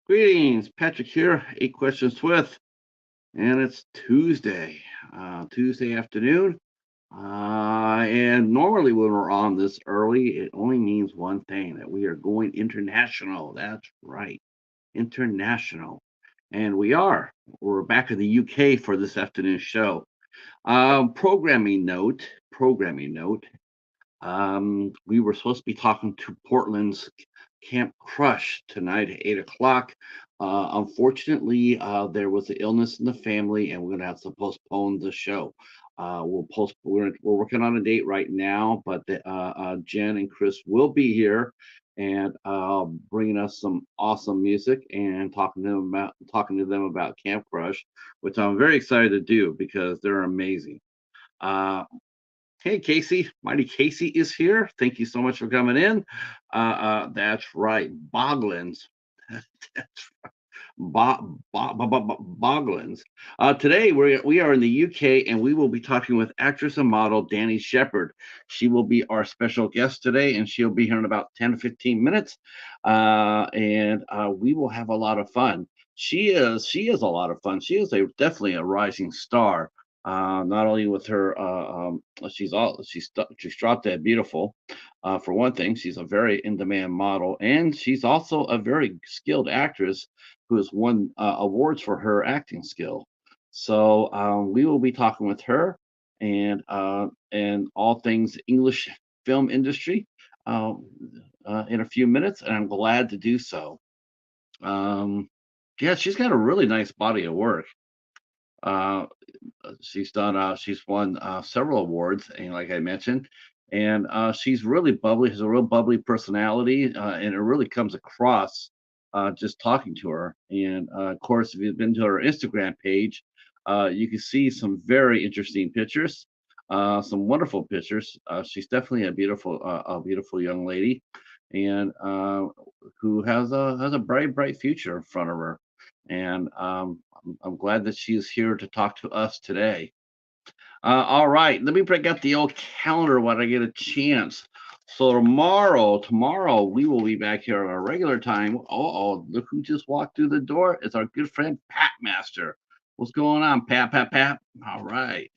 Greetings, Patrick here, 8 Questions with, and it's Tuesday afternoon. And normally when we're on this early, it only means one thing, that we are going international. That's right, international. And we are. We're back in the UK for this afternoon show. Programming note. We were supposed to be talking to Portland's Camp Crush tonight at 8 o'clock. Unfortunately, there was an illness in the family, and we're going to have to postpone the show. We're working on a date right now, but Jen and Chris will be here and bringing us some awesome music and talking to them about Camp Crush, which I'm very excited to do because they're amazing. Uh, Hey, Casey, Mighty Casey is here. Thank you so much for coming in. That's right, Boglins. That's Boglins. Today we are in the UK and we will be talking with actress and model Danni Shepherd. She will be our special guest today, and she'll be here in about 10 to 15 minutes. And we will have a lot of fun. She is a lot of fun. She is definitely a rising star. Not only with her, she's drop dead beautiful. For one thing, she's a very in demand model, and she's also a very skilled actress who has won awards for her acting skill. So we will be talking with her and all things English film industry uh, in a few minutes, and I'm glad to do so. Um, yeah, she's got a really nice body of work. Uh, she's won several awards, and like I mentioned, and she's really bubbly, has a real bubbly personality, and it really comes across just talking to her. And of course, if you've been to her Instagram page, you can see some very interesting pictures, some wonderful pictures. She's definitely a beautiful young lady, and who has a bright future in front of her. And I'm glad that she is here to talk to us today. All right, let me break out the old calendar when I get a chance. So tomorrow we will be back here at our regular time. Oh, look who just walked through the door. It's our good friend Pat Master. What's going on, Pat? All right,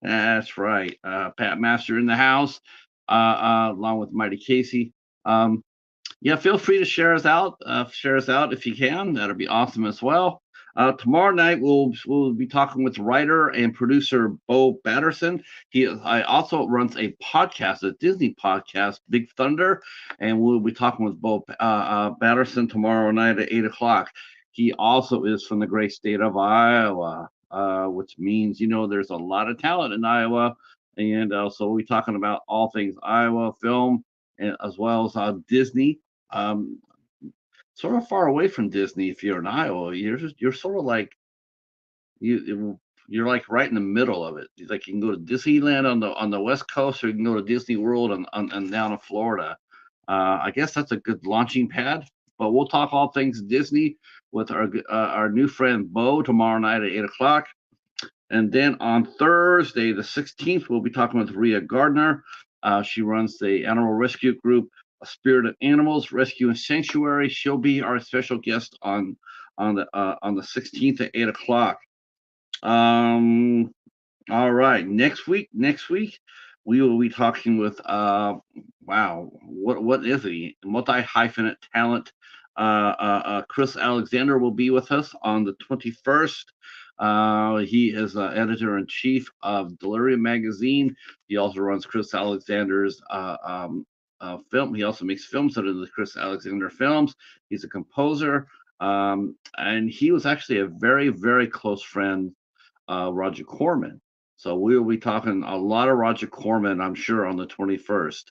that's right. Pat Master in the house, along with Mighty Casey. Um, yeah, feel free to share us out if you can. That'll be awesome as well. Tomorrow night we'll be talking with writer and producer Bo Batterson. I also runs a podcast, a Disney podcast, Big Thunder, and we'll be talking with Bo Batterson tomorrow night at 8 o'clock. He also is from the great state of Iowa, which means there's a lot of talent in Iowa, and so we'll be talking about all things Iowa film, and as well as Disney. um, Sort of far away from Disney. If you're in Iowa, you're sort of like you're like right in the middle of it. Like you can go to Disneyland on the West Coast, or you can go to Disney World and down in Florida. I guess that's a good launching pad. But we'll talk all things Disney with our new friend Bo tomorrow night at 8 o'clock. And then on Thursday, the 16th, we'll be talking with Rhea Gardner. She runs the animal rescue group, A Spirit of Animals Rescue and Sanctuary. She'll be our special guest on the 16th at 8 o'clock. Um, all right, next week we will be talking with wow, what is he? Multi hyphenate talent. Chris Alexander will be with us on the 21st. He is editor in chief of Delirium magazine. He also runs Chris Alexander's film. He also makes films under the Chris Alexander Films. He's a composer, and he was actually a very close friend, Roger Corman. So we will be talking a lot of Roger Corman, I'm sure, on the 21st.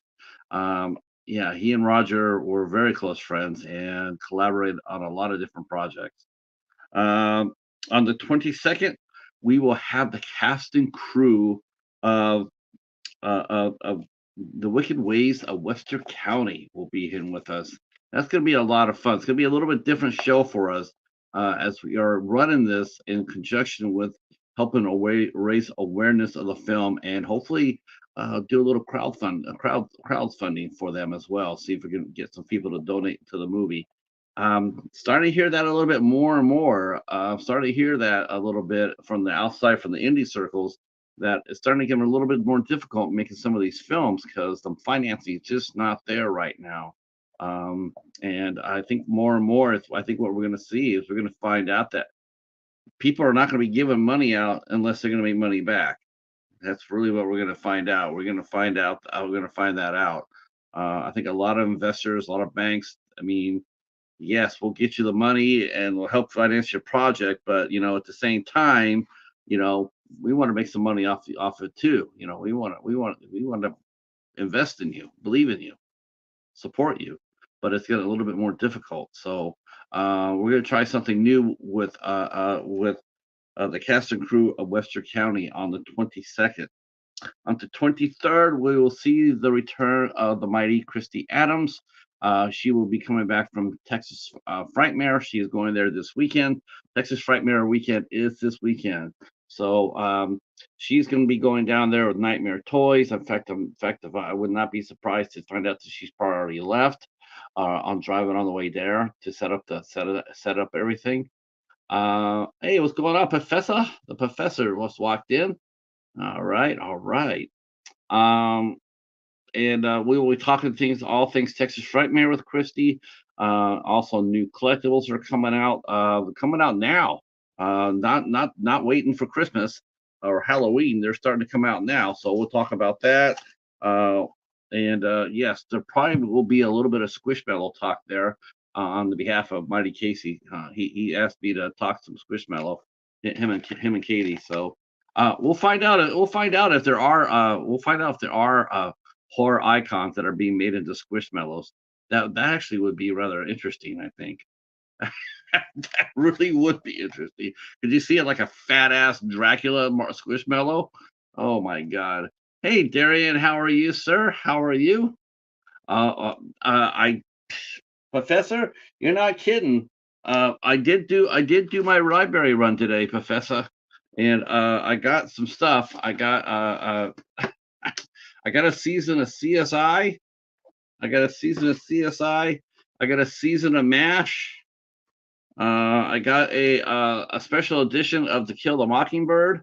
Yeah, he and Roger were very close friends and collaborated on a lot of different projects. Um, on the 22nd, we will have the cast and crew of of The Wicked Ways of Webster County will be in with us. That's going to be a lot of fun. It's going to be a little bit different show for us, as we are running this in conjunction with helping raise awareness of the film, and hopefully do a little crowdfunding for them as well. See if we can get some people to donate to the movie. Starting to hear that a little bit more and more. Starting to hear that a little bit from the outside, from the indie circles, that it's starting to get a little bit more difficult making some of these films because the financing is just not there right now. And I think more and more, I think what we're going to see is we're going to find out that people are not going to be giving money out unless they're going to make money back. That's really what we're going to find out. We're going to find out. We're going to find that out. I think a lot of investors, a lot of banks. I mean, yes, we'll get you the money and we'll help finance your project, but at the same time, we want to make some money off it too. We want to invest in you, believe in you, support you, but it's getting a little bit more difficult. So we're going to try something new with the cast and crew of Webster County on the 22nd. On the 23rd, we will see the return of the mighty Christy Adams. She will be coming back from Texas Frightmare. She is going there this weekend. Texas Frightmare weekend is this weekend. So she's going to be going down there with Nightmare Toys. In fact, I would not be surprised to find out that she's probably already left. I'm driving on the way there to set up everything. Hey, what's going on, Professor? The professor just walked in. All right, all right. And we will be talking all things Texas Frightmare with Christy. Also, new collectibles are coming out. Coming out now. Not waiting for Christmas or Halloween. They're starting to come out now. So we'll talk about that. Yes, there probably will be a little bit of Squishmallow talk there on the behalf of Mighty Casey. He asked me to talk some Squishmallow, him and Katie. So we'll find out. We'll find out if there are. We'll find out if there are horror icons that are being made into Squishmallows. That actually would be rather interesting. I think that really would be interesting. Could you see it like a fat ass Dracula Squishmallow? Oh my God! Hey Darian, how are you, sir? How are you? I Professor, you're not kidding. I did do my library run today, Professor, and I got some stuff. I got I got a season of CSI. I got a season of CSI. I got a season of MASH. I got a special edition of To Kill the Mockingbird,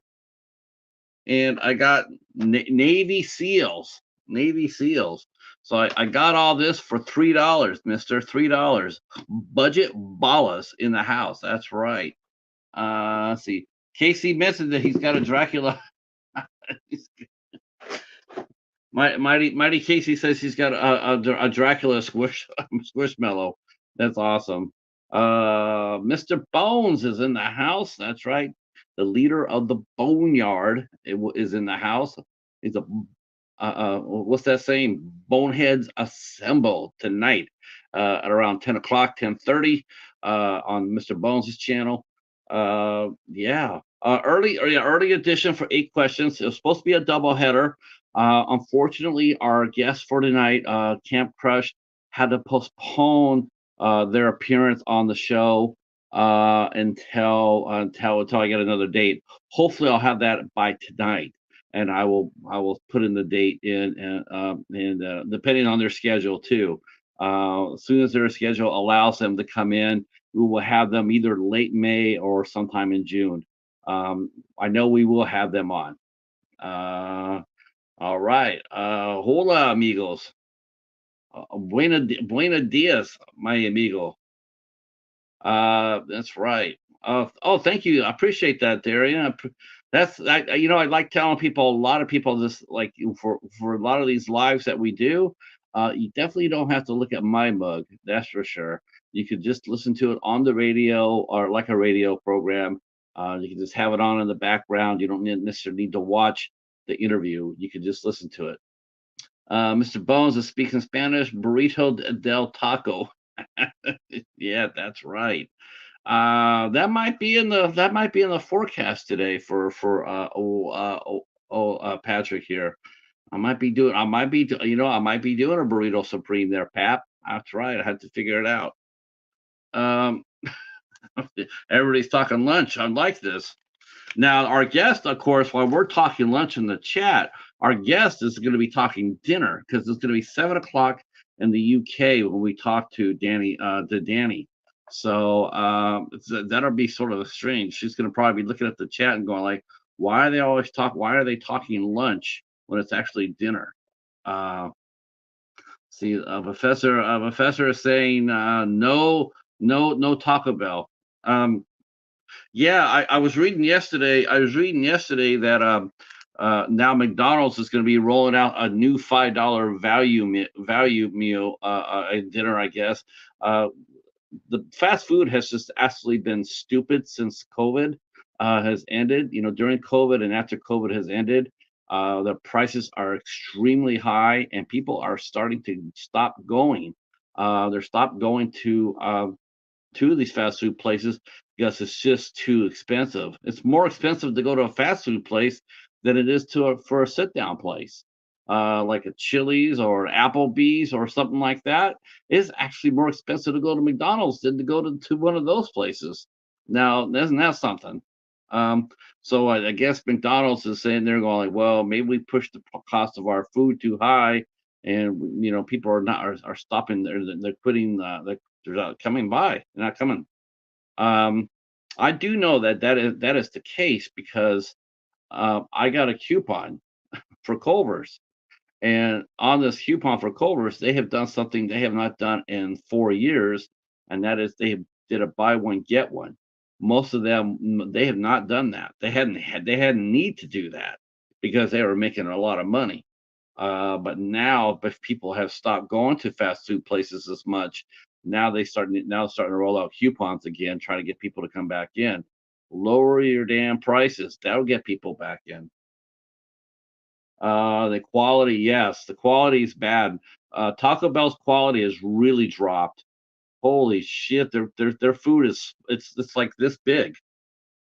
and I got Navy SEALs. Navy SEALs. So I got all this for $3, Mister. $3. Budget ballas in the house. That's right. Let's see. Casey mentioned that he's got a Dracula. Mighty Casey says he's got a Dracula Squishmallow. That's awesome. Mr. Bones is in the house. That's right. The leader of the Boneyard is in the house. He's a what's that saying? Boneheads assemble tonight at around 10 o'clock, 10:30 on Mr. Bones' channel. Early edition for 8 questions. It was supposed to be a doubleheader. Unfortunately, our guest for tonight, Camp Crush, had to postpone their appearance on the show until I get another date. Hopefully, I'll have that by tonight, and I will put in the date in and depending on their schedule too. As soon as their schedule allows them to come in, we will have them either late May or sometime in June. I know we will have them on. All right. Hola, amigos. Buena dias, my amigo. That's right. Thank you. I appreciate that, Darian. I like telling people, a lot of people, this, like, for a lot of these lives that we do, you definitely don't have to look at my mug. That's for sure. You could just listen to it on the radio or like a radio program. You can just have it on in the background. You don't necessarily need to watch the interview. You can just listen to it. Mr. Bones is speaking Spanish. Burrito del taco. Yeah, that's right. That might be in the forecast today for Patrick here. I might be doing a burrito supreme there, Pap. That's right. I had to figure it out. Everybody's talking lunch. I like this. Now, our guest, of course, while we're talking lunch in the chat, our guest is going to be talking dinner because it's going to be 7 o'clock in the UK when we talk to Danny. So that'll be sort of strange. She's going to probably be looking at the chat and going like, "Why are they always talk? Why are they talking lunch when it's actually dinner?" Uh, See, a professor is saying no, no Taco Bell. Um, yeah, I was reading yesterday. I was reading yesterday that now McDonald's is going to be rolling out a new $5 value meal dinner. I guess the fast food has just absolutely been stupid since COVID has ended. You know, during COVID and after COVID has ended, the prices are extremely high, and people are starting to stop going. They're stopped going to these fast food places because it's just too expensive. It's more expensive to go to a fast food place than it is for a sit down place, like a Chili's or Applebee's or something like that. It's actually more expensive to go to McDonald's than to go to one of those places. Now, isn't that something? Um, so I guess McDonald's is saying they're going like, well, maybe we push the cost of our food too high, and people are stopping. They're quitting. They're not coming by. They're not coming. Um, I do know that is the case because I got a coupon for Culver's, and on this coupon for Culver's, they have done something they have not done in 4 years, and that is they did a buy one get one. Most of them they have not done that. They hadn't need to do that because they were making a lot of money. But now, if people have stopped going to fast food places as much, now starting to roll out coupons again, trying to get people to come back in. Lower your damn prices. That'll get people back in. The quality, yes, the quality is bad. Taco Bell's quality has really dropped. Holy shit, their food it's like this big.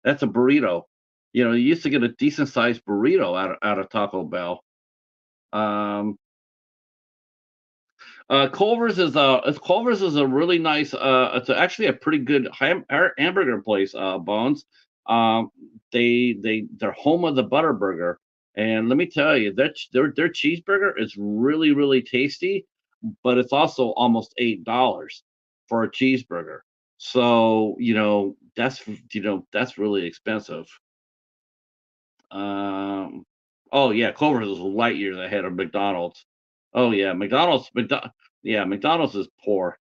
That's a burrito. You used to get a decent sized burrito out of Taco Bell. Um, Culver's is a really nice. It's actually a pretty good hamburger place. Bones. Um, they're home of the Butter Burger, and let me tell you, their cheeseburger is really really tasty, but it's also almost $8 for a cheeseburger. So that's really expensive. Um, oh yeah, Culver's is light years ahead of McDonald's. Oh yeah, McDonald's is poor.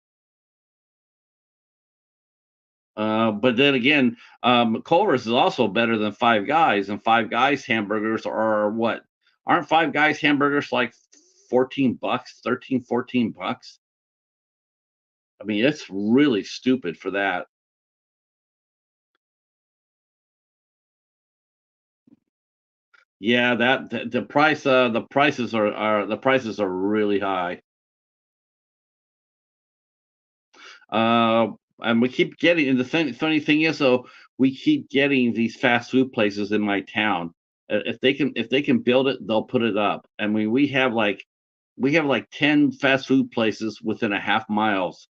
But then again, Culver's is also better than Five Guys, and Five Guys hamburgers are what? Aren't Five Guys hamburgers like 14 bucks, 13, 14 bucks? I mean, it's really stupid for that. Yeah, the prices are really high. Uh, and we keep getting, and the funny thing is, though, we keep getting these fast food places in my town. If they can build it, they'll put it up. I mean, we have like 10 fast food places within a half miles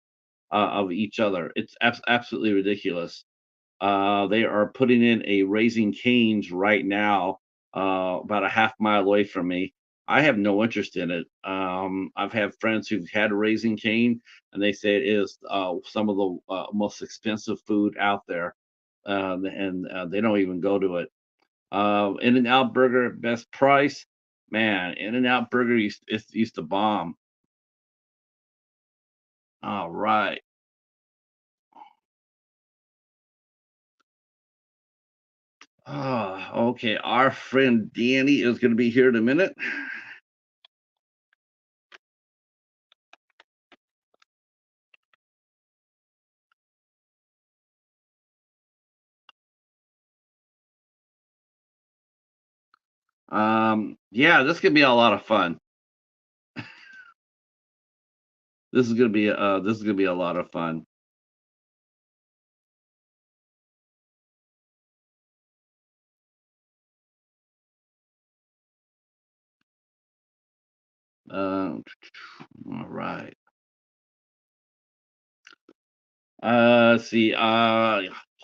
of each other. It's absolutely ridiculous. They are putting in a Raising Cane's right now, about a half mile away from me. I have no interest in it. I've had friends who've had Raising Cane, and they say it is some of the most expensive food out there, and they don't even go to it. In-N-Out Burger, best price, man. In-N-Out Burger used to bomb. All right. Okay. Our friend Danny is going to be here in a minute. Yeah, this could be a lot of fun. This is gonna be a lot of fun. Uh, all right. Let's see.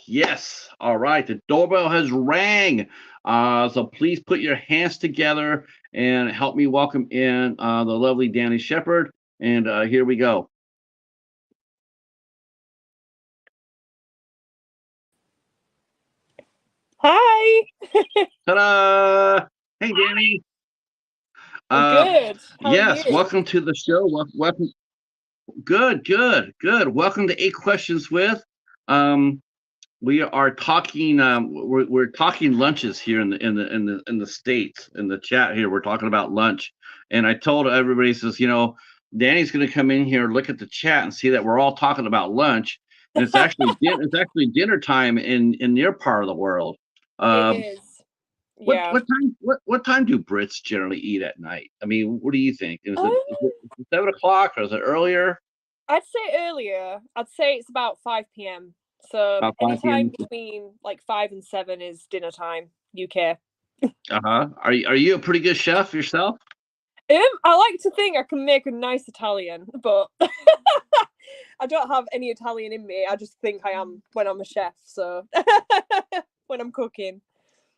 Yes. All right. The doorbell has rang. So please put your hands together and help me welcome in the lovely Danny Shepherd. And here we go. Hi. Ta-da! Hey, Danny. I'm good. How are Yes, you? welcome to the show. Welcome. Good. Welcome to Eight Questions with. Um, we are talking. We're talking lunches here in the states in the chat here. We're talking about lunch, and I told everybody says, Danny's going to come in here, look at the chat, and see that we're all talking about lunch, and it's actually dinner time in your part of the world. It Um, is. What Yeah. what time what time do Brits generally eat at night? I mean, what do you think? Is Um, it is it, is it 7 o'clock or is it earlier? I'd say earlier. I'd say it's about 5 p.m. So About 5 anytime p.m. between like 5 and 7 is dinner time, UK. Uh-huh. Are you a pretty good chef yourself? I like to think I can make a nice Italian, but I don't have any Italian in me. I just think I am when I'm a chef. So when I'm cooking,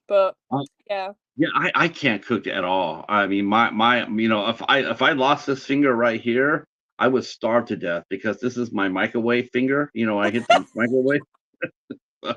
but Uh, yeah. yeah, I can't cook at all. I mean, my if I lost this finger right here, I would starve to death because this is my microwave finger. I hit the microwave. I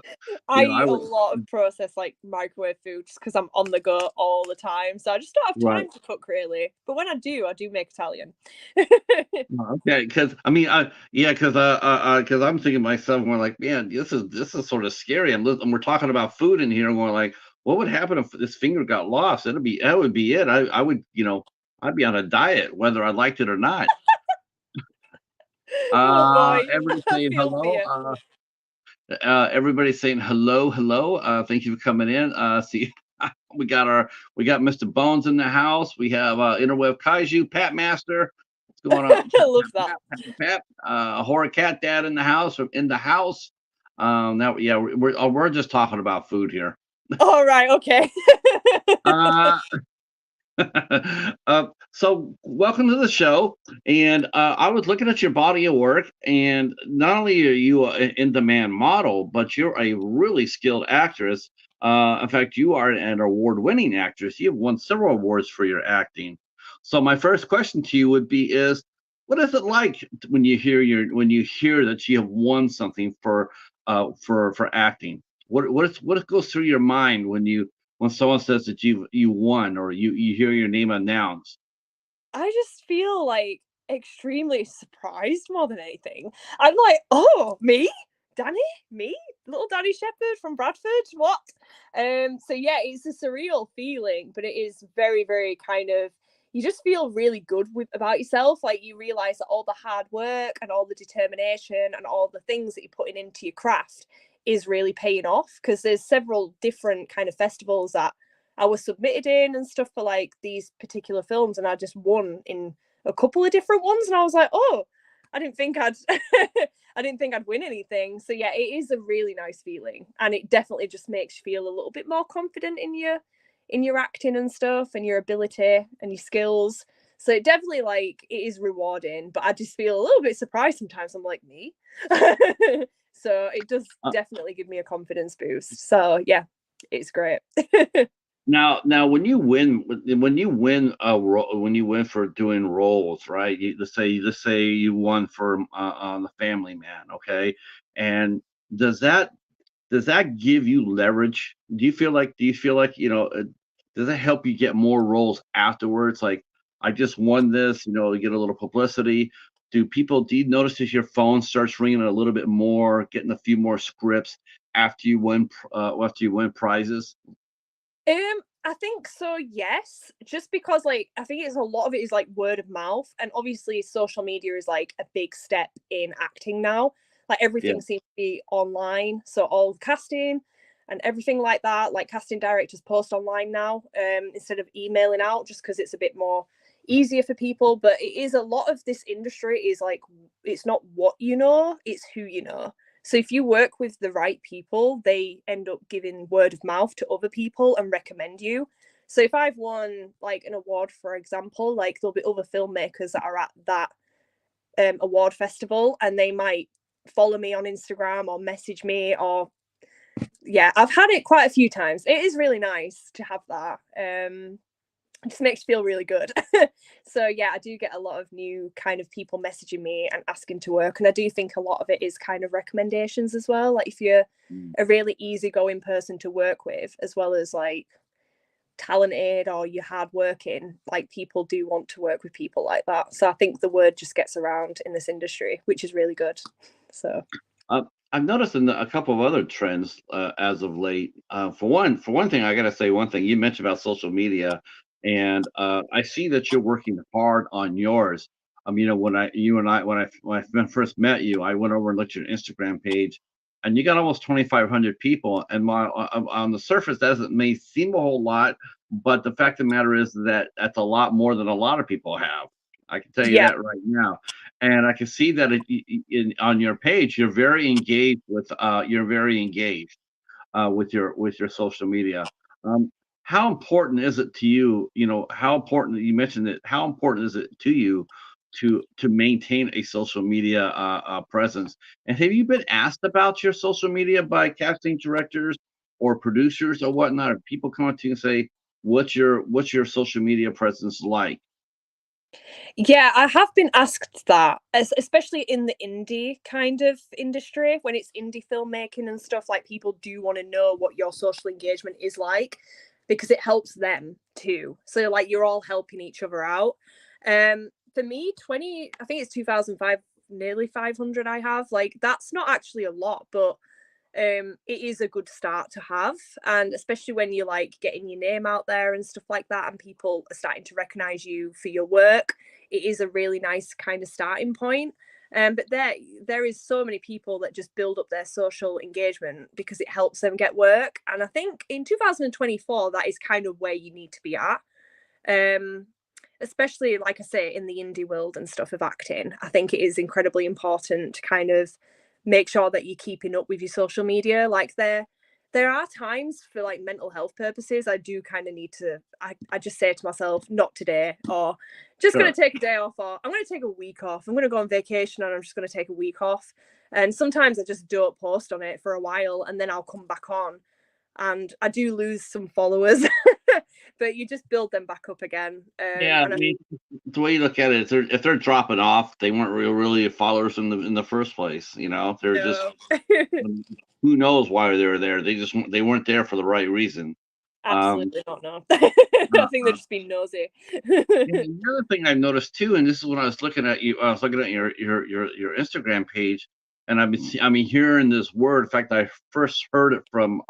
I eat a would. lot of processed like microwave food just because I'm on the go all the time. So I just don't have Right. time to cook really. But when I do make Italian. Okay, because I mean, yeah, because I'm thinking to myself, going like, man, this is sort of scary. And we're talking about food in here, going like, what would happen if this finger got lost? That would be it. I would, I'd be on a diet whether I liked it or not. Oh boy, Everybody's I saying feel for hello. you. Everybody's saying hello. Thank you for coming in. See, we got Mr. Bones in the house. We have Interweb Kaiju, Pat Master. What's going on? I love that. Pat, Horror Cat Dad in the house. Now, yeah, we're just talking about food here. All right, okay. Uh, so welcome to the show. And I was looking at your body of work, and not only are you an in-demand model, but you're a really skilled actress. In fact, you are an award-winning actress. You've won several awards for your acting. So my first question to you would be: Is what is it like when you hear that you have won something for acting? What goes through your mind when someone says that you won or you hear your name announced? I just feel like extremely surprised more than anything. I'm like, oh, me? Danny? Me? Little Danni Shepherd from Bradford? What? So yeah, it's a surreal feeling, but it is very, very kind of you just feel really good about yourself. Like you realize that all the hard work and all the determination and all the things that you're putting into your craft is really paying off because there's several different kind of festivals that I was submitted in and stuff for like these particular films, and I just won in a couple of different ones, and I was like, oh, I didn't think I'd, I didn't think I'd win anything. So yeah, it is a really nice feeling, and it definitely just makes you feel a little bit more confident in your acting and stuff, and your ability and your skills. So it definitely like it is rewarding, but I just feel a little bit surprised sometimes. I'm like me, so it does Uh, definitely give me a confidence boost. So yeah, it's great. now, when you win a role, when you win for doing roles, right? Let's say you won for on the Family Man, okay? And does that does that give you leverage? Do you feel like does that help you get more roles afterwards? Like, I just won this, you get a little publicity. Do you notice as your phone starts ringing a little bit more, getting a few more scripts after you win prizes? I think so, yes. Just because like I think it's a lot of it is like word of mouth. And obviously social media is like a big step in acting now. Like Yeah. everything seems to be online. So all casting and everything like that, like casting directors post online now, instead of emailing out just because it's a bit more easier for people. But it is a lot of this industry is like it's not what you know, it's who you know. So if you work with the right people, they end up giving word of mouth to other people and recommend you. So if I've won like an award, for example, like there'll be other filmmakers that are at that award festival and they might follow me on Instagram or message me or yeah, I've had it quite a few times. It is really nice to have that. It just makes you feel really good. So yeah, I do get a lot of new kind of people messaging me and asking to work, and I do think a lot of it is kind of recommendations as well. Like if you're Mm. a really easygoing person to work with, as well as like talented or you're hardworking, like people do want to work with people like that. So I think the word just gets around in this industry, which is really good. So Uh, I've noticed a couple of other trends as of late. For one thing, I got to say one thing. You mentioned about social media, and I see that you're working hard on yours. When I first met you, I went over and looked at your Instagram page, and you got almost 2,500 people. And on the surface, that doesn't may seem a whole lot, but the fact of the matter is that that's a lot more than a lot of people have. I can tell you yeah. that right now. And I can see that on your page, you're very engaged with your social media. Um, how important is it to you? How important you mentioned it. How important is it to you to maintain a social media presence? And have you been asked about your social media by casting directors or producers or whatnot? Or people come up to you and say, "What's your social media presence like?" Yeah, I have been asked that, especially in the indie kind of industry, when it's indie filmmaking and stuff, like people do want to know what your social engagement is like because it helps them too. So like you're all helping each other out. For me, 20, I think it's 2005, nearly 500 I have. Like that's not actually a lot, but it is a good start to have, and especially when you're like getting your name out there and stuff like that and people are starting to recognize you for your work, it is a really nice kind of starting point. But there is so many people that just build up their social engagement because it helps them get work, and I think in 2024 that is kind of where you need to be at. um Especially like I say in the indie world and stuff of acting, I think it is incredibly important to kind of make sure that you're keeping up with your social media. Like there are times for like mental health purposes I do kind of need to, I just say to myself, not today, or just going Sure. to take a day off, or I'm going to take a week off, I'm going to go on vacation and I'm just going to take a week off. And sometimes I just don't post on it for a while and then I'll come back on, and I do lose some followers, but you just build them back up again. Yeah, And I mean, the way you look at it, if they're dropping off, they weren't really followers in the first place. They're just no, who knows why they were there. They weren't there for the right reason. Um, absolutely not. No, uh, I think they're uh, just being nosy. and the other thing I've noticed too, and this is when I was looking at your Instagram page, and I've been hearing this word. In fact, I first heard it from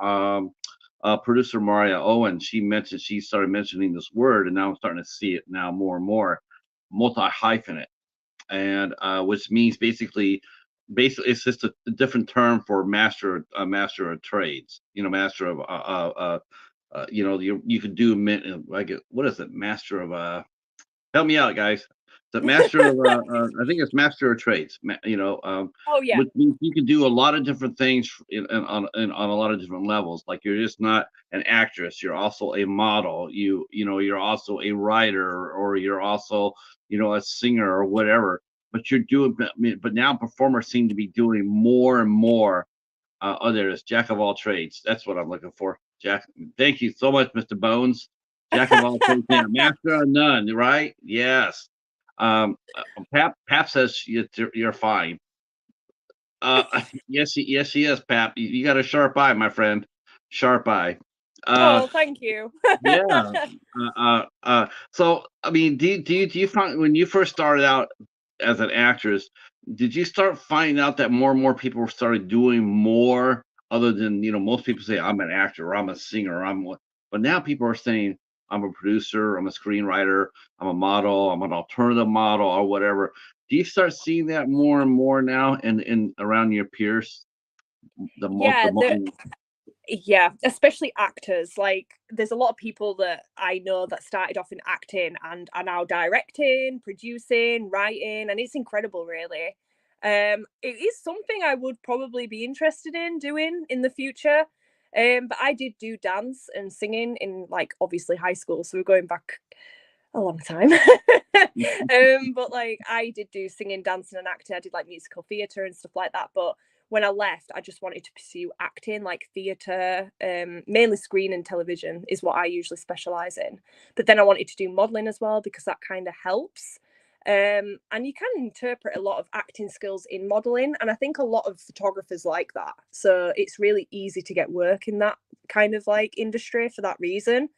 producer Maria Owen. She started mentioning this word, and now I'm starting to see it now more and more. Multi hyphenate, and which means basically it's just a different term for master of trades. Master of you could do like what is it, master of help me out, guys. The master of I think it's master of trades. Oh yeah, Which means you can do a lot of different things on a lot of different levels. Like you're just not an actress. You're also a model. You're also a writer, or you're also a singer or whatever. But you're doing. But now performers seem to be doing more and more. Oh, there it is. Jack of all trades. That's what I'm looking for. Jack. Thank you so much, Mr. Bones. Jack of all trades. Yeah, master of none. Right? Yes. Pap says you're fine. Yes, he is, Pap. You got a sharp eye, my friend. Sharp eye. Uh, oh thank you. yeah. So, I mean, do you find when you first started out as an actress, did you start finding out that more and more people started doing more other than, most people say, I'm an actor, or I'm a singer, or but now people are saying, I'm a producer, I'm a screenwriter, I'm a model, I'm an alternative model, or whatever. Do you start seeing that more and more now in around your peers? The most, Yeah, yeah, especially actors. Like there's a lot of people that I know that started off in acting and are now directing, producing, writing, and it's incredible really. It is something I would probably be interested in doing in the future. But I did do dance and singing in like obviously high school, so we're going back a long time. But like I did do singing, dancing, and acting. I did like musical theatre and stuff like that. But when I left, I just wanted to pursue acting, like theatre, mainly screen and television is what I usually specialise in. But then I wanted to do modelling as well because that kind of helps. And you can interpret a lot of acting skills in modelling, and I think a lot of photographers like that. So it's really easy to get work in that kind of like industry for that reason.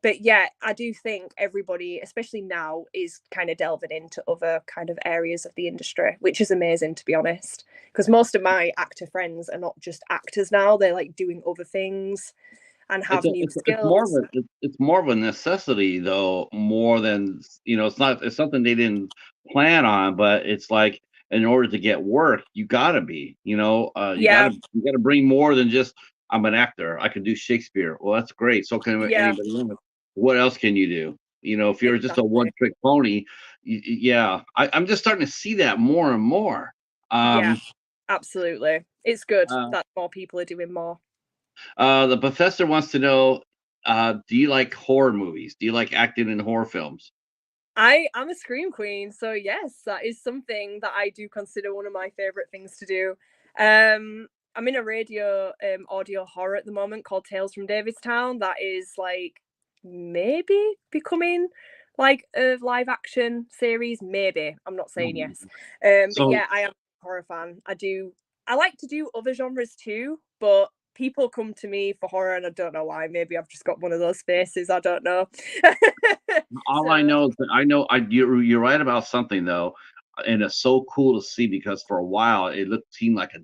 But yeah, I do think everybody, especially now, is kind of delving into other kind of areas of the industry, which is amazing, to be honest. Because most of my actor friends are not just actors now; they're like doing other things and It's have a, new it's more of skills. it's more of a necessity though, more than it's something they didn't plan on, but it's like in order to get work, you gotta be, Yeah, you gotta bring more than just I'm an actor. I can do Shakespeare. Well, that's great. So can yeah, anybody else. What else can you do? If you're just a exactly. one trick pony, yeah. I'm just starting to see that more and more. Yeah, Um, absolutely. It's good uh, that more people are doing more. The professor wants to know, do you like horror movies? Do you like acting in horror films? I'm a scream queen, so yes, that is something that I do consider one of my favorite things to do. I'm in a radio audio horror at the moment called Tales from Davidstown. That is like maybe becoming like a live action series. Maybe I'm not saying Mhm. yes. But So yeah, I am a horror fan. I like to do other genres too, but people come to me for horror, and I don't know why. Maybe I've just got one of those faces. I don't know. all I So know is that you're right about something though, and it's so cool to see because for a while seemed like a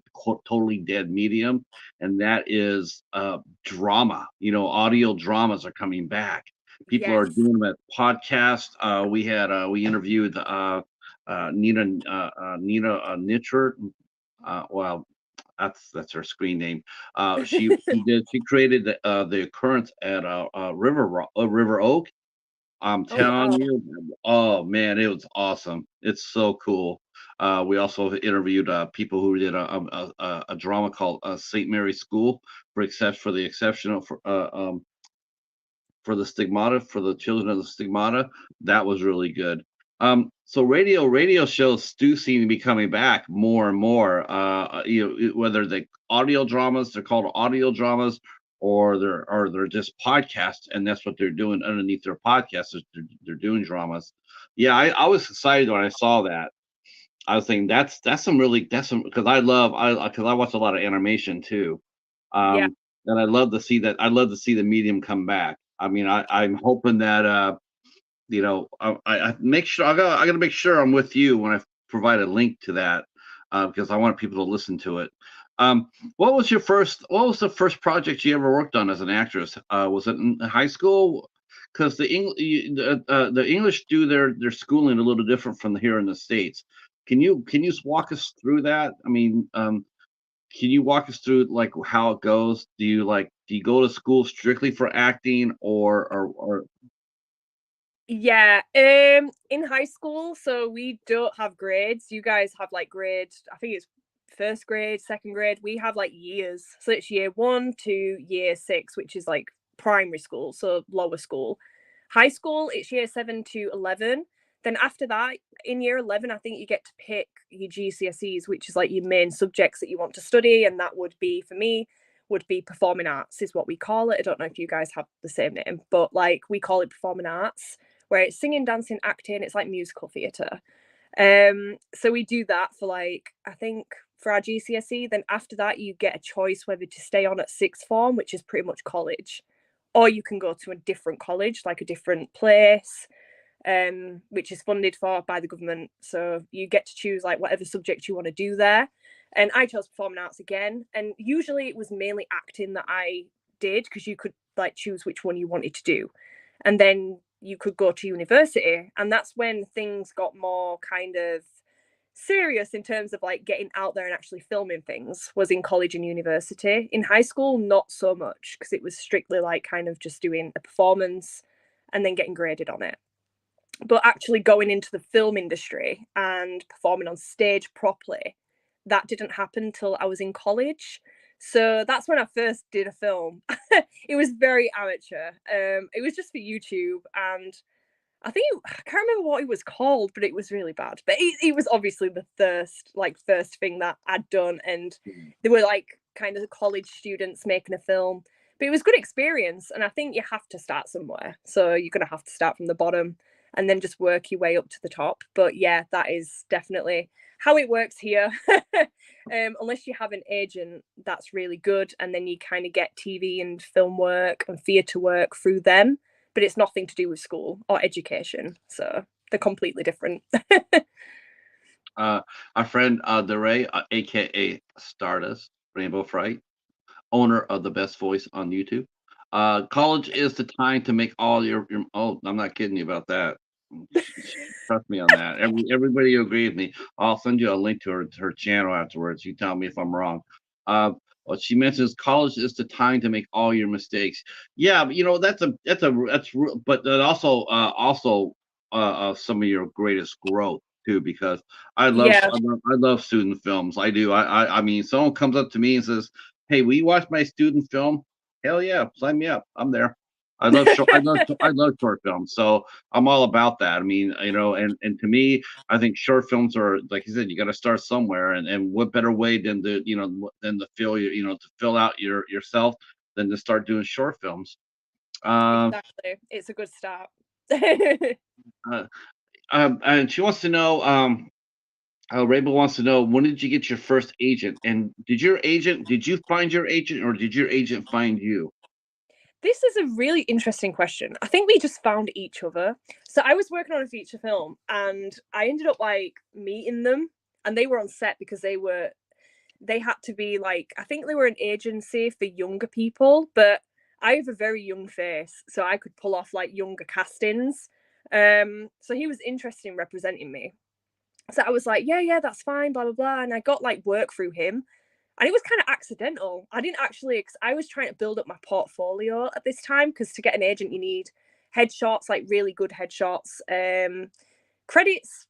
totally dead medium, and that is drama. Audio dramas are coming back. People are yes. doing them at podcasts. We interviewed Nina Nitcher. Well, that's her screen name. She created the occurrence at River Oak. I'm Oh telling wow. you, oh man, it was awesome. It's so cool. We also interviewed people who did a drama called St. Mary's School for the exceptional for the stigmata for the children of the stigmata. That was really good. So radio shows do seem to be coming back more and more. Whether they audio dramas, they're called audio dramas, or they're just podcasts, and that's what they're doing underneath their podcasts. They're doing dramas. Yeah, I was excited when I saw that. I was thinking that's some because because I watch a lot of animation too. Yeah. And I love to see the medium come back. I mean, I'm hoping that I make sure I gotta make sure I'm with you when I provide a link to that because I want people to listen to it. What was the first project you ever worked on as an actress? Was it in high school? Because the English do their schooling a little different from here in the States. Can you walk us through that? I mean, can you walk us through like how it goes? Do you go to school strictly for acting or Yeah. In high school, so we don't have grades. You guys have like grades, I think it's first grade, second grade. We have like years. So it's year one to year six, which is like primary school, so lower school. High school, it's year seven to 11. Then after that, in year 11, I think you get to pick your GCSEs, which is like your main subjects that you want to study. And that would be, for me, would be performing arts, is what we call it. I don't know if you guys have the same name, but like we call it performing arts, where it's singing, dancing, acting. It's like musical theatre. So we do that for like, I think for our GCSE. Then after that, you get a choice whether to stay on at sixth form, which is pretty much college, or you can go to a different college, like a different place, which is funded for by the government. So you get to choose like whatever subject you want to do there. And I chose performing arts again. And usually it was mainly acting that I did because you could like choose which one you wanted to do. And then you could go to university. And that's when things got more kind of serious in terms of like getting out there and actually filming things, was in college and university. In high school, not so much because it was strictly like kind of just doing a performance and then getting graded on it. But actually going into the film industry and performing on stage properly, that didn't happen until I was in college. So that's when I first did a film. It was very amateur. It was just for YouTube, and I think I can't remember what it was called, but it was really bad. But it was obviously the first thing that I'd done, and they were like kind of college students making a film. But it was a good experience, and I think you have to start somewhere. So you're gonna have to start from the bottom and then just work your way up to the top. But yeah, that is definitely how it works here. Unless you have an agent that's really good, and then you kind of get TV and film work and theatre work through them, but it's nothing to do with school or education. So they're completely different. Our friend DeRay, aka Stardust Rainbow Fright, owner of the best voice on YouTube. College is the time to make all your. Oh, I'm not kidding you about that. Trust me on that. Everybody agree with me. I'll send you a link to her channel afterwards. You tell me if I'm wrong. What she mentions, college is the time to make all your mistakes. Yeah, but, but that also some of your greatest growth too, because Yeah, I love student films. I do. I mean, someone comes up to me and says, "Hey, will you watch my student film?" Hell yeah, sign me up. I'm there. I love short films, so I'm all about that. I mean, and to me, I think short films are, like you said, you got to start somewhere, and what better way than to fill out yourself than to start doing short films. Uh, exactly. It's a good start. uh, and she wants to know, Rabel wants to know, when did you get your first agent, and did you find your agent, or did your agent find you? This is a really interesting question. I think we just found each other. So I was working on a feature film, and I ended up like meeting them, and they were on set because they had to be like, I think they were an agency for younger people, but I have a very young face, so I could pull off like younger castings. So he was interested in representing me. So I was like, yeah, yeah, that's fine, blah blah blah, and I got like work through him, and it was kind of accidental. I didn't actually. I was trying to build up my portfolio at this time, because to get an agent, you need headshots, like really good headshots. Credits.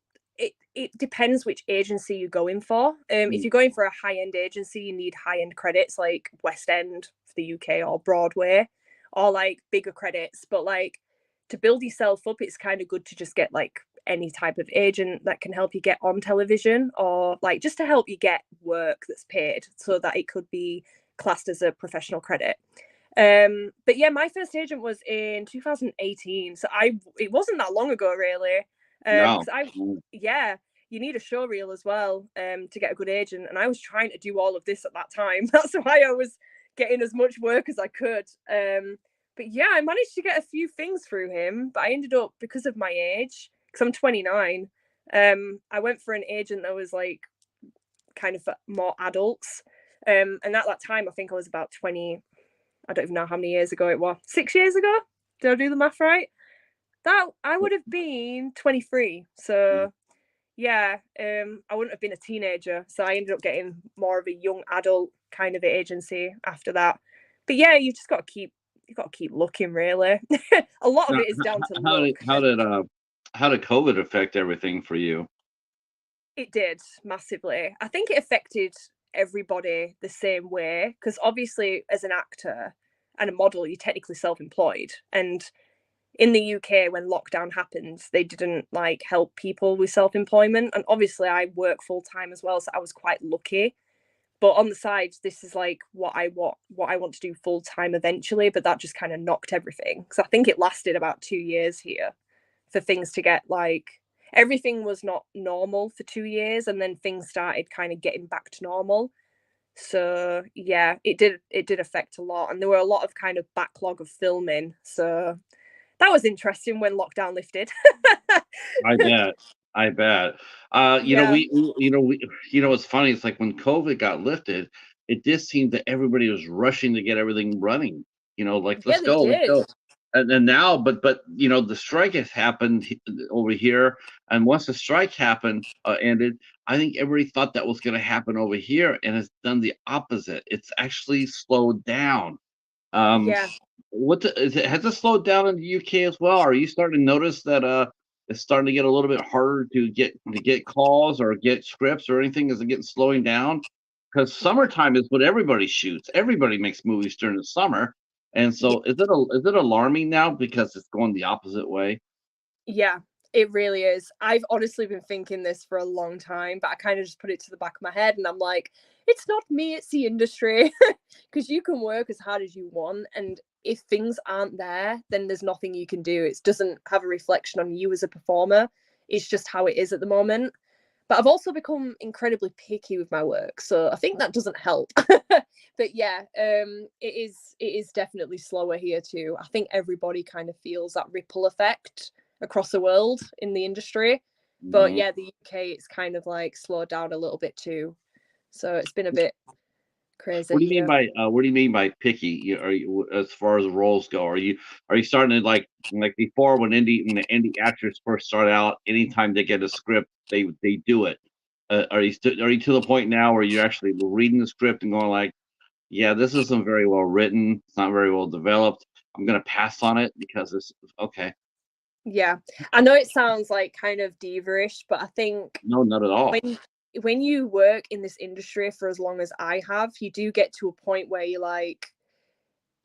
It depends which agency you're going for. If Mm. you're going for a high end agency, you need high end credits like West End for the UK, or Broadway, or like bigger credits. But like, to build yourself up, it's kind of good to just get like any type of agent that can help you get on television, or like just to help you get work that's paid, so that it could be classed as a professional credit. But yeah, my first agent was in 2018, so it wasn't that long ago really. No. Because I Mm. Yeah, you need a show reel as well to get a good agent, and I was trying to do all of this at that time. That's why I was getting as much work as I could. But yeah, I managed to get a few things through him, but I ended up, because of my age, because I'm 29, I went for an agent that was like kind of for more adults. And at that time, I think I was about 20. I don't even know how many years ago it was. 6 years ago? Did I do the math right? That I would have been 23. So yeah, I wouldn't have been a teenager. So I ended up getting more of a young adult kind of agency after that. But yeah, you've got to keep looking really. A lot of Now, it is down to how luck, did how and did how did COVID affect everything for you? it did massively. I think it affected everybody the same way, because obviously, as an actor and a model, you're technically self-employed. And in the UK, when lockdown happened, they didn't like help people with self-employment. And obviously, I work full time as well, so I was quite lucky. But on the side, this is like what I want to do full time eventually. But that just kind of knocked everything, because I think it lasted about 2 years here for things to get like, everything was not normal for 2 years, and then things started kind of getting back to normal. So yeah, it did affect a lot, and there were a lot of kind of backlog of filming. So that was interesting when lockdown lifted. I bet. I bet. Yeah, What's funny? It's like when COVID got lifted, it just seemed that everybody was rushing to get everything running. Like, yeah, let's they go, let's did. go. And then now, but the strike has happened over here, and once the strike happened, ended, I think everybody thought that was going to happen over here, and it's done the opposite. It's actually slowed down. Um, Yeah, has it slowed down in the UK as well? Are you starting to notice that it's starting to get a little bit harder to get calls or get scripts or anything? Is it getting slowing down? Because summertime is what everybody shoots. Everybody makes movies during the summer, and yeah. so is it alarming now because it's going the opposite way? Yeah, it really is. I've honestly been thinking this for a long time, but I kind of just put it to the back of my head and I'm like, it's not me, it's the industry. Because you can work as hard as you want. And if things aren't there, then there's nothing you can do. It doesn't have a reflection on you as a performer. It's just how it is at the moment. But I've also become incredibly picky with my work. So I think that doesn't help. But yeah, it is definitely slower here too. I think everybody kind of feels that ripple effect across the world in the industry. But Mhm. yeah, the UK, it's kind of like slowed down a little bit too. So it's been a bit crazy What do you mean here. by picky? Are you, as far as roles go? Are you starting to like before when the indie actors first start out? Anytime they get a script, they do it. Are you to the point now where you're actually reading the script and going like, yeah, this isn't very well written. It's not very well developed. I'm gonna pass on it because it's okay. Yeah. I know it sounds like kind of diva-ish, but I think No, not at all. when you work in this industry for as long as I have, you do get to a point where you're like,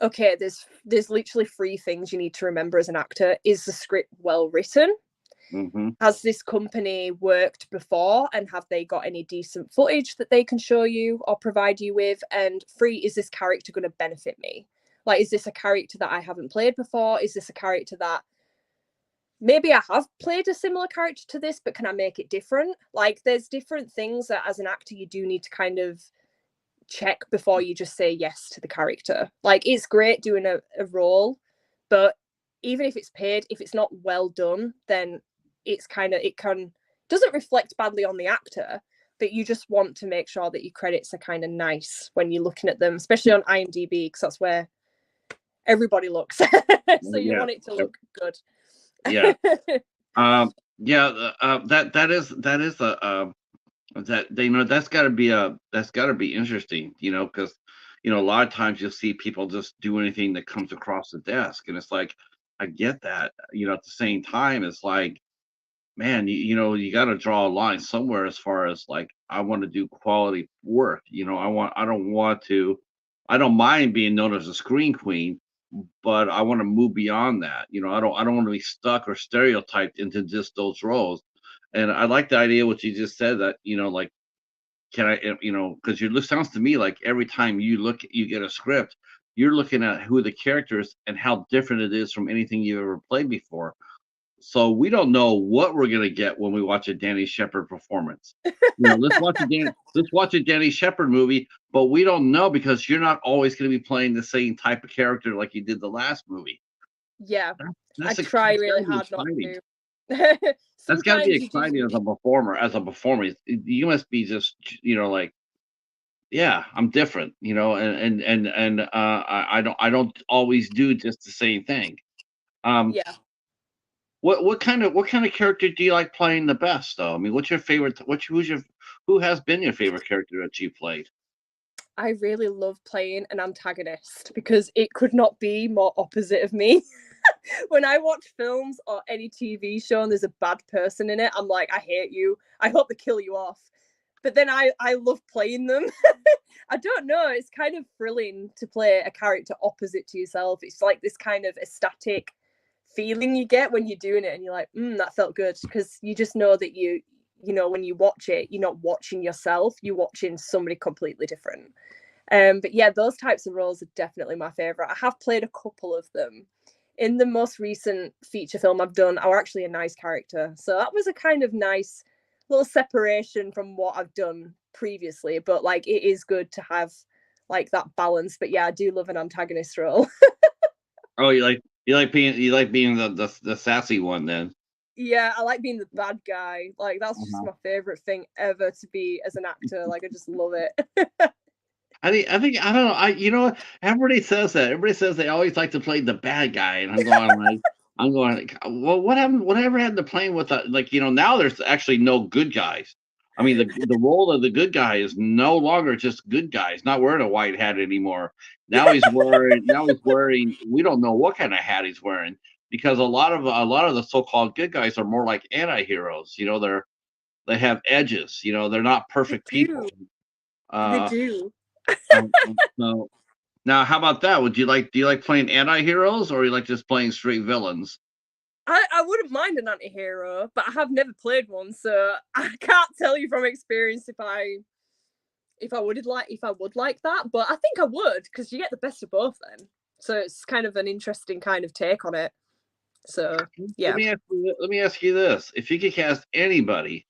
okay, there's literally three things you need to remember as an actor. Is the script well written? Hmm. Has this company worked before and have they got any decent footage that they can show you or provide you with? And three, is this character going to benefit me? Like, is this a character that I haven't played before? Is this a character that maybe I have played a similar character to this, but can I make it different? Like, there's different things that as an actor you do need to kind of check before you just say yes to the character. Like, it's great doing a role, but even if it's paid, if it's not well done, then it's kind of, it can, doesn't reflect badly on the actor, but you just want to make sure that your credits are kind of nice when you're looking at them, especially on IMDb, because that's where everybody looks. So you Yeah, want it to look good. yeah. Yeah. That is a that's got to be interesting, because a lot of times you'll see people just do anything that comes across the desk, and it's like I get that, at the same time it's like, man, you got to draw a line somewhere as far as like I want to do quality work. I don't mind being known as a screen queen, but I want to move beyond that. I don't want to be stuck or stereotyped into just those roles. And I like the idea what you just said, that like, can I, because it sounds to me like every time you get a script, you're looking at who the characters and how different it is from anything you've ever played before. So we don't know what we're gonna get when we watch a Danny Shepherd performance. Let's watch a Danny Shepherd movie, but we don't know because you're not always gonna be playing the same type of character like you did the last movie. Yeah, I That's try that's really gotta be hard not exciting. to. That's gotta be Sometimes you exciting do. as a performer. You must be just like, yeah, I'm different, and I don't always do just the same thing. Um, Yeah, what kind of character do you like playing the best, though? I mean, what's your favorite? Who has been your favorite character that you played? I really love playing an antagonist because it could not be more opposite of me. When I watch films or any TV show and there's a bad person in it, I'm like, I hate you. I hope they kill you off. But then I love playing them. I don't know. It's kind of thrilling to play a character opposite to yourself. It's like this kind of ecstatic feeling you get when you're doing it, and you're like, that felt good, because you just know that when you watch it, you're not watching yourself. You're watching somebody completely different. But yeah, those types of roles are definitely my favorite. I have played a couple of them. In the most recent feature film I've done, I was actually a nice character. So that was a kind of nice little separation from what I've done previously. But like, it is good to have like that balance. But yeah, I do love an antagonist role. Oh, you like being the sassy one then. Yeah, I like being the bad guy. Like, that's just Uh-huh. my favorite thing ever to be as an actor. Like, I just love it. I don't know. Everybody says that. Everybody says they always like to play the bad guy, and I'm going like, well, what happened? Whatever happened to playing with like, now there's actually no good guys. I mean, the role of the good guy is no longer just good guy. He's not wearing a white hat anymore. Now he's wearing, we don't know what kind of hat he's wearing, because a lot of the so-called good guys are more like anti-heroes. They have edges. They're not They perfect do. people. They Uh, do. so now, how about that? Do you like playing anti-heroes, or you like just playing straight villains? I wouldn't mind an anti-hero, but I have never played one, so I can't tell you from experience if I would like that. But I think I would, because you get the best of both then. So it's kind of an interesting kind of take on it. So yeah. Let me ask you this: if you could cast anybody,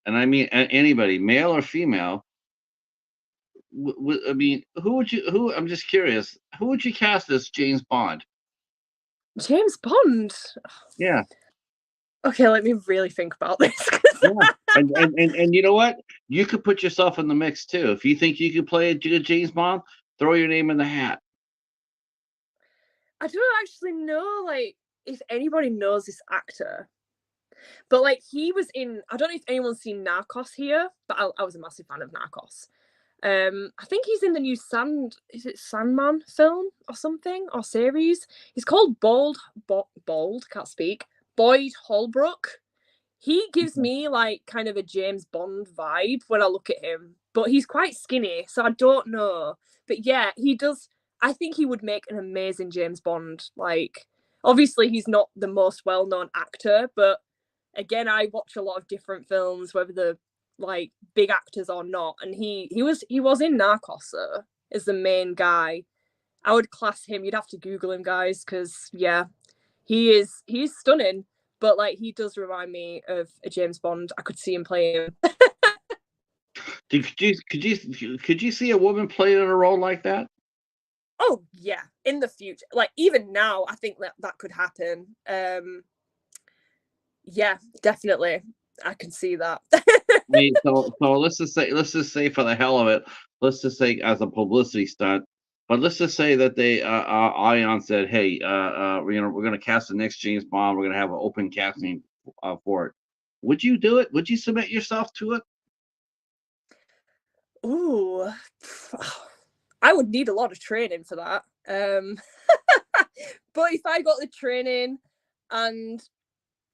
and I mean anybody, male or female, I mean, who would you? Who? I'm just curious. Who would you cast as James Bond? James Bond. Yeah. Okay, let me really think about this. Yeah. And you know what? You could put yourself in the mix too. If you think you could play a James Bond, throw your name in the hat. I don't actually know, like, if anybody knows this actor, but like he was in. I don't know if anyone's seen Narcos here, but I was a massive fan of Narcos. I think he's in the new Sandman film or something, or series. He's called can't speak, Boyd Holbrook. He gives me like kind of a James Bond vibe when I look at him, but he's quite skinny, so I don't know. But yeah, he does. I think he would make an amazing James Bond. Like, obviously, he's not the most well-known actor, but again, I watch a lot of different films, whether they're like big actors or not. And he was in Narcos as the main guy. I would class him. You'd have to Google him, guys, because yeah, he's stunning. But like he does remind me of a James Bond. I could see him playing. Could you see a woman playing in a role like that? Oh yeah, in the future, like even now, I think that could happen. Yeah, definitely, I can see that. I mean, so let's just say for the hell of it, let's just say as a publicity stunt, but let's just say that they Ion said, hey, we're gonna cast the next James Bond. We're gonna have an open casting for it. Would you do it? Would you submit yourself to it? Ooh, I would need a lot of training for that. But if I got the training and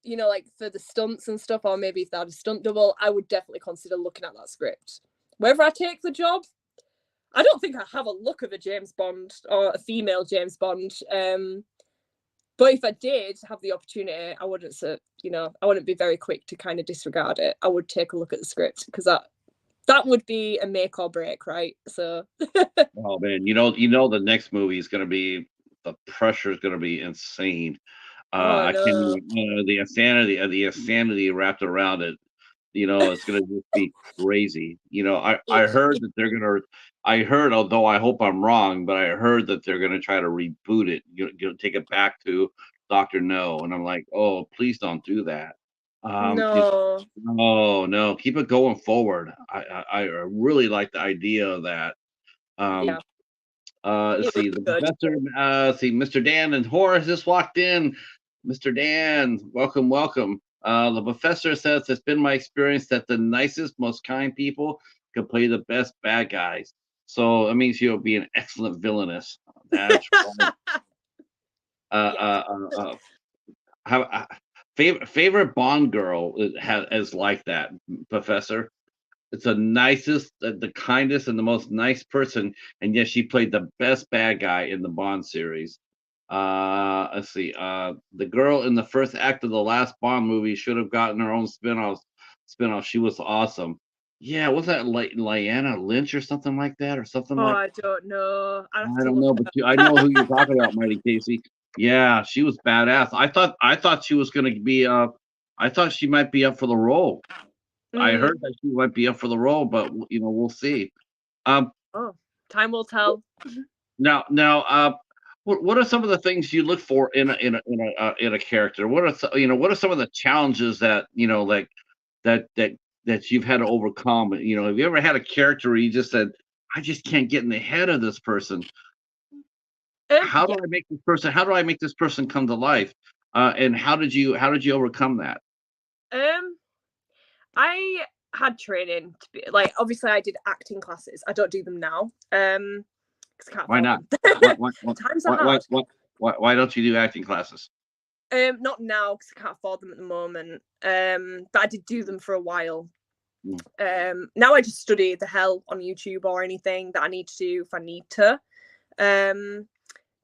like for the stunts and stuff, or maybe if they had a stunt double, I would definitely consider looking at that script. Whether I take the job, I don't think I have a look of a James Bond or a female James Bond. But if I did have the opportunity, I wouldn't be very quick to kind of disregard it. I would take a look at the script, because that would be a make or break, right? So Oh man, the next movie is gonna be, the pressure is gonna be insane. oh I can't no. even, the insanity wrapped around it. It's gonna just be crazy. I heard that they're gonna. I heard, although I hope I'm wrong, but I heard that they're gonna try to reboot it. Take it back to Doctor No, and I'm like, oh, please don't do that. No. Oh no, keep it going forward. I really like the idea of that. Um, Yeah, let's it would see, be the good. professor. See, Mr. Dan and Horace just walked in. Mr. Dan, welcome, welcome. The professor says it's been my experience that the nicest, most kind people can play the best bad guys. So it means you'll be an excellent villainess. That's right. Yes. How, favorite Bond girl is like that, Professor. It's the nicest, the kindest, and the most nice person. And yes, she played the best bad guy in the Bond series. Let's see. The girl in the first act of the last Bond movie should have gotten her own spinoff. She was awesome. Yeah, was that Lyanna Lynch or something like that, or something Oh, like? I don't know. I'd have I to don't look know, it but up. I know who you're talking about, Mighty Casey. Yeah, she was badass. I thought she was gonna be. I thought she might be up for the role. I Mm. heard that she might be up for the role, but we'll see. Um, Oh, time will tell. now, what are some of the things you look for in a character? What are some of the challenges that like that you've had to overcome? Have you ever had a character where you just said, I just can't get in the head of this person? How do Yeah. I make this person? How do I make this person come to life? And how did you overcome that? Um, I had training to be like, obviously I did acting classes. I don't do them now. Because I can't Why afford not? them. Why why why Times are why why hard. why, why don't you do acting classes? Not now because I can't afford them at the moment. But I did do them for a while. Mm. Now I just study the hell on YouTube or anything that I need to do if I need to.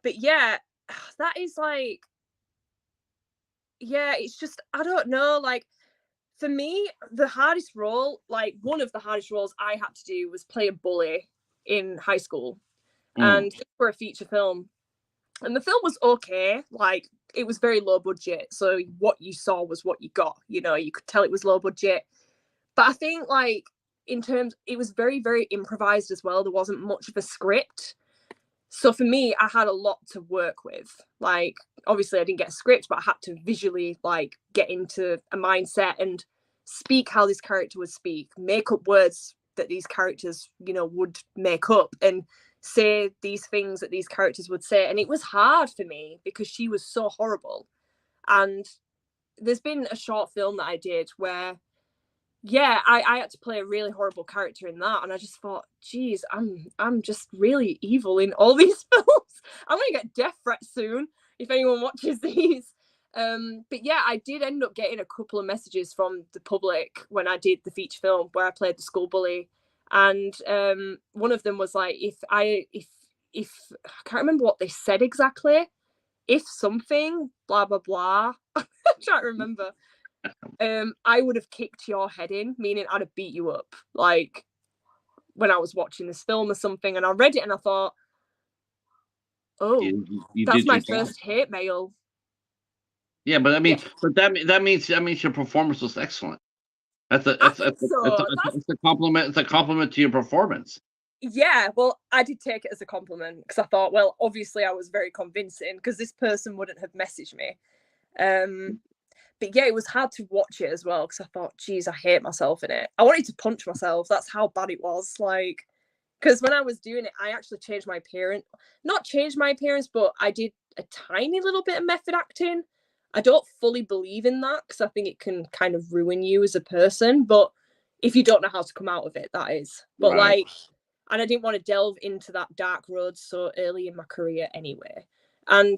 But yeah, that is like yeah, it's just, I don't know, like, for me, the hardest role, like one of the hardest roles I had to do was play a bully in high school, Mm, and for a feature film. And the film was okay, like it was very low budget, so what you saw was what you got. You know, you could tell it was low budget, but I think like in terms, it was very very improvised as well. There wasn't much of a script, so for me, I had a lot to work with. Like obviously, I didn't get a script, but I had to visually like get into a mindset and speak how this character would speak, make up words that these characters, you know, would make up, and say these things that these characters would say. And it was hard for me because she was so horrible. And there's been a short film that I did where, yeah, I had to play a really horrible character in that, and I just thought, geez, I'm just really evil in all these films. I'm gonna get death threats soon if anyone watches these. But yeah, I did end up getting a couple of messages from the public when I did the feature film where I played the school bully, and one of them was like, if I can't remember what they said exactly, if something blah blah blah, I can't remember. I would have kicked your head in, meaning I'd have beat you up, like when I was watching this film or something. And I read it and I thought, oh, you that's did your my job. first hate mail. Yeah, but I Yeah, mean, but that means your performance was excellent. That's a I that's think that's a, so. that's a, it's a compliment. It's a compliment to your performance. Yeah, well, I did take it as a compliment because I thought, well, obviously I was very convincing because this person wouldn't have messaged me. But yeah, it was hard to watch it as well because I thought, geez, I hate myself in it. I wanted to punch myself. That's how bad it was. Like, because when I was doing it, I actually changed my appearance. Not changed my appearance, but I did a tiny little bit of method acting. I don't fully believe in that because I think it can kind of ruin you as a person. But if you don't know how to come out of it, that is. But Right. like, and I didn't want to delve into that dark road so early in my career anyway. And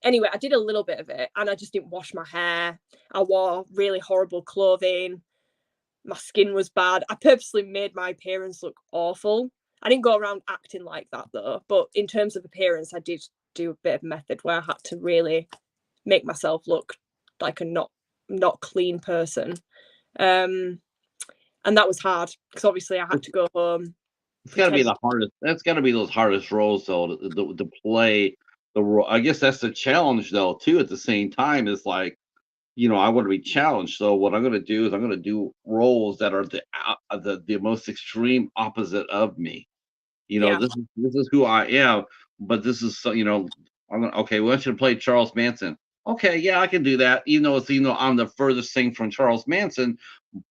anyway, I did a little bit of it and I just didn't wash my hair. I wore really horrible clothing. My skin was bad. I purposely made my appearance look awful. I didn't go around acting like that though, but in terms of appearance, I did do a bit of method where I had to really make myself look like a not clean person. And that was hard because obviously I had to go home, It's got to be pretend. the hardest. That's got to be those hardest roles, though, to play the role. I guess that's the challenge, though, too. At the same time, is like, I want to be challenged. So what I'm going to do is I'm going to do roles that are the most extreme opposite of me. Yeah, This is who I am, but this is so, I'm gonna, okay. We want you to play Charles Manson. Okay, yeah, I can do that. Even though I'm the furthest thing from Charles Manson,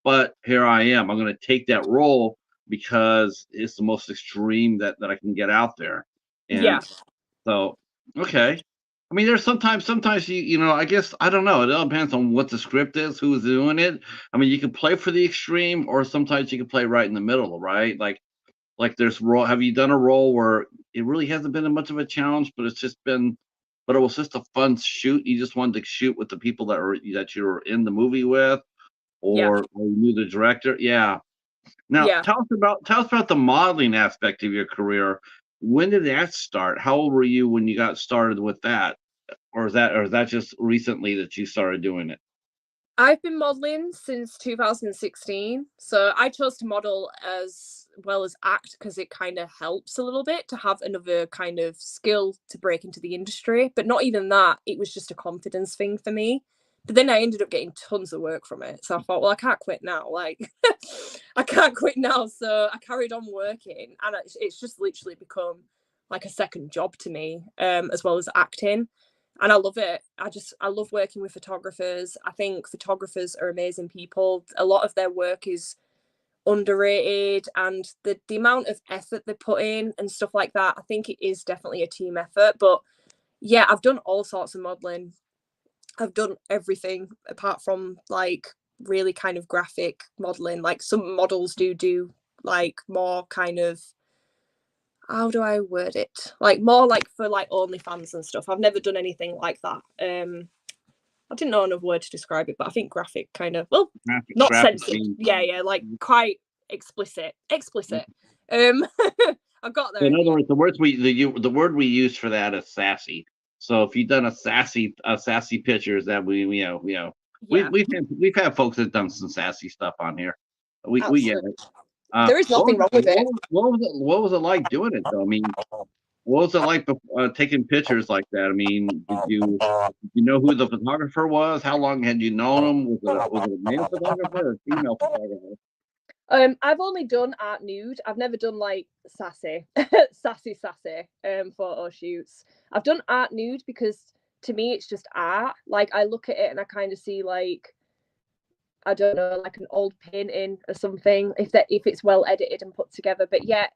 but here I am. I'm going to take that role because it's the most extreme that I can get out there. yeah, And so, okay. I mean, there's sometimes I guess I don't know. It all depends on what the script is, who's doing it. I mean, you can play for the extreme, or sometimes you can play right in the middle, right? Like there's role. Have you done a role where it really hasn't been much of a challenge, but but it was just a fun shoot. You just wanted to shoot with the people that you were in the movie with, yeah, or you knew the director. Yeah. Now yeah. tell us about the modeling aspect of your career. When did that start? How old were you when you got started with that? Or is that just recently that you started doing it? I've been modeling since 2016. So I chose to model as well as act because it kind of helps a little bit to have another kind of skill to break into the industry. But not even that, it was just a confidence thing for me. But then I ended up getting tons of work from it. So I thought, well, I can't quit now. Like, I can't quit now. So I carried on working. And it's just literally become like a second job to me, as well as acting, and I love it. I love working with photographers. I think photographers are amazing people. A lot of their work is underrated, and the amount of effort they put in and stuff like that, I think it is definitely a team effort. But yeah, I've done all sorts of modeling. I've done everything apart from like really kind of graphic modeling. Like some models do like more kind of, how do I word it? Like more like for like OnlyFans and stuff. I've never done anything like that. I didn't know another word to describe it, but I think graphic kind of, well, not Graphic censored. means. Yeah, like quite explicit. Explicit. I got there In in the other end. words, the word we use for that is sassy. So if you've done a sassy pictures that Yeah, we've had folks that done some sassy stuff on here. We get absolutely. it. There is nothing wrong with it. What was it like doing it though? I mean, what was it like taking pictures like that? I mean, did you know who the photographer was? How long had you known him? Was it a male photographer or a female photographer? I've only done art nude. I've never done like sassy, sassy photo shoots. I've done art nude because to me it's just art. Like I look at it and I kind of see like I don't know, like an old painting or something. If it's well edited and put together, but yeah,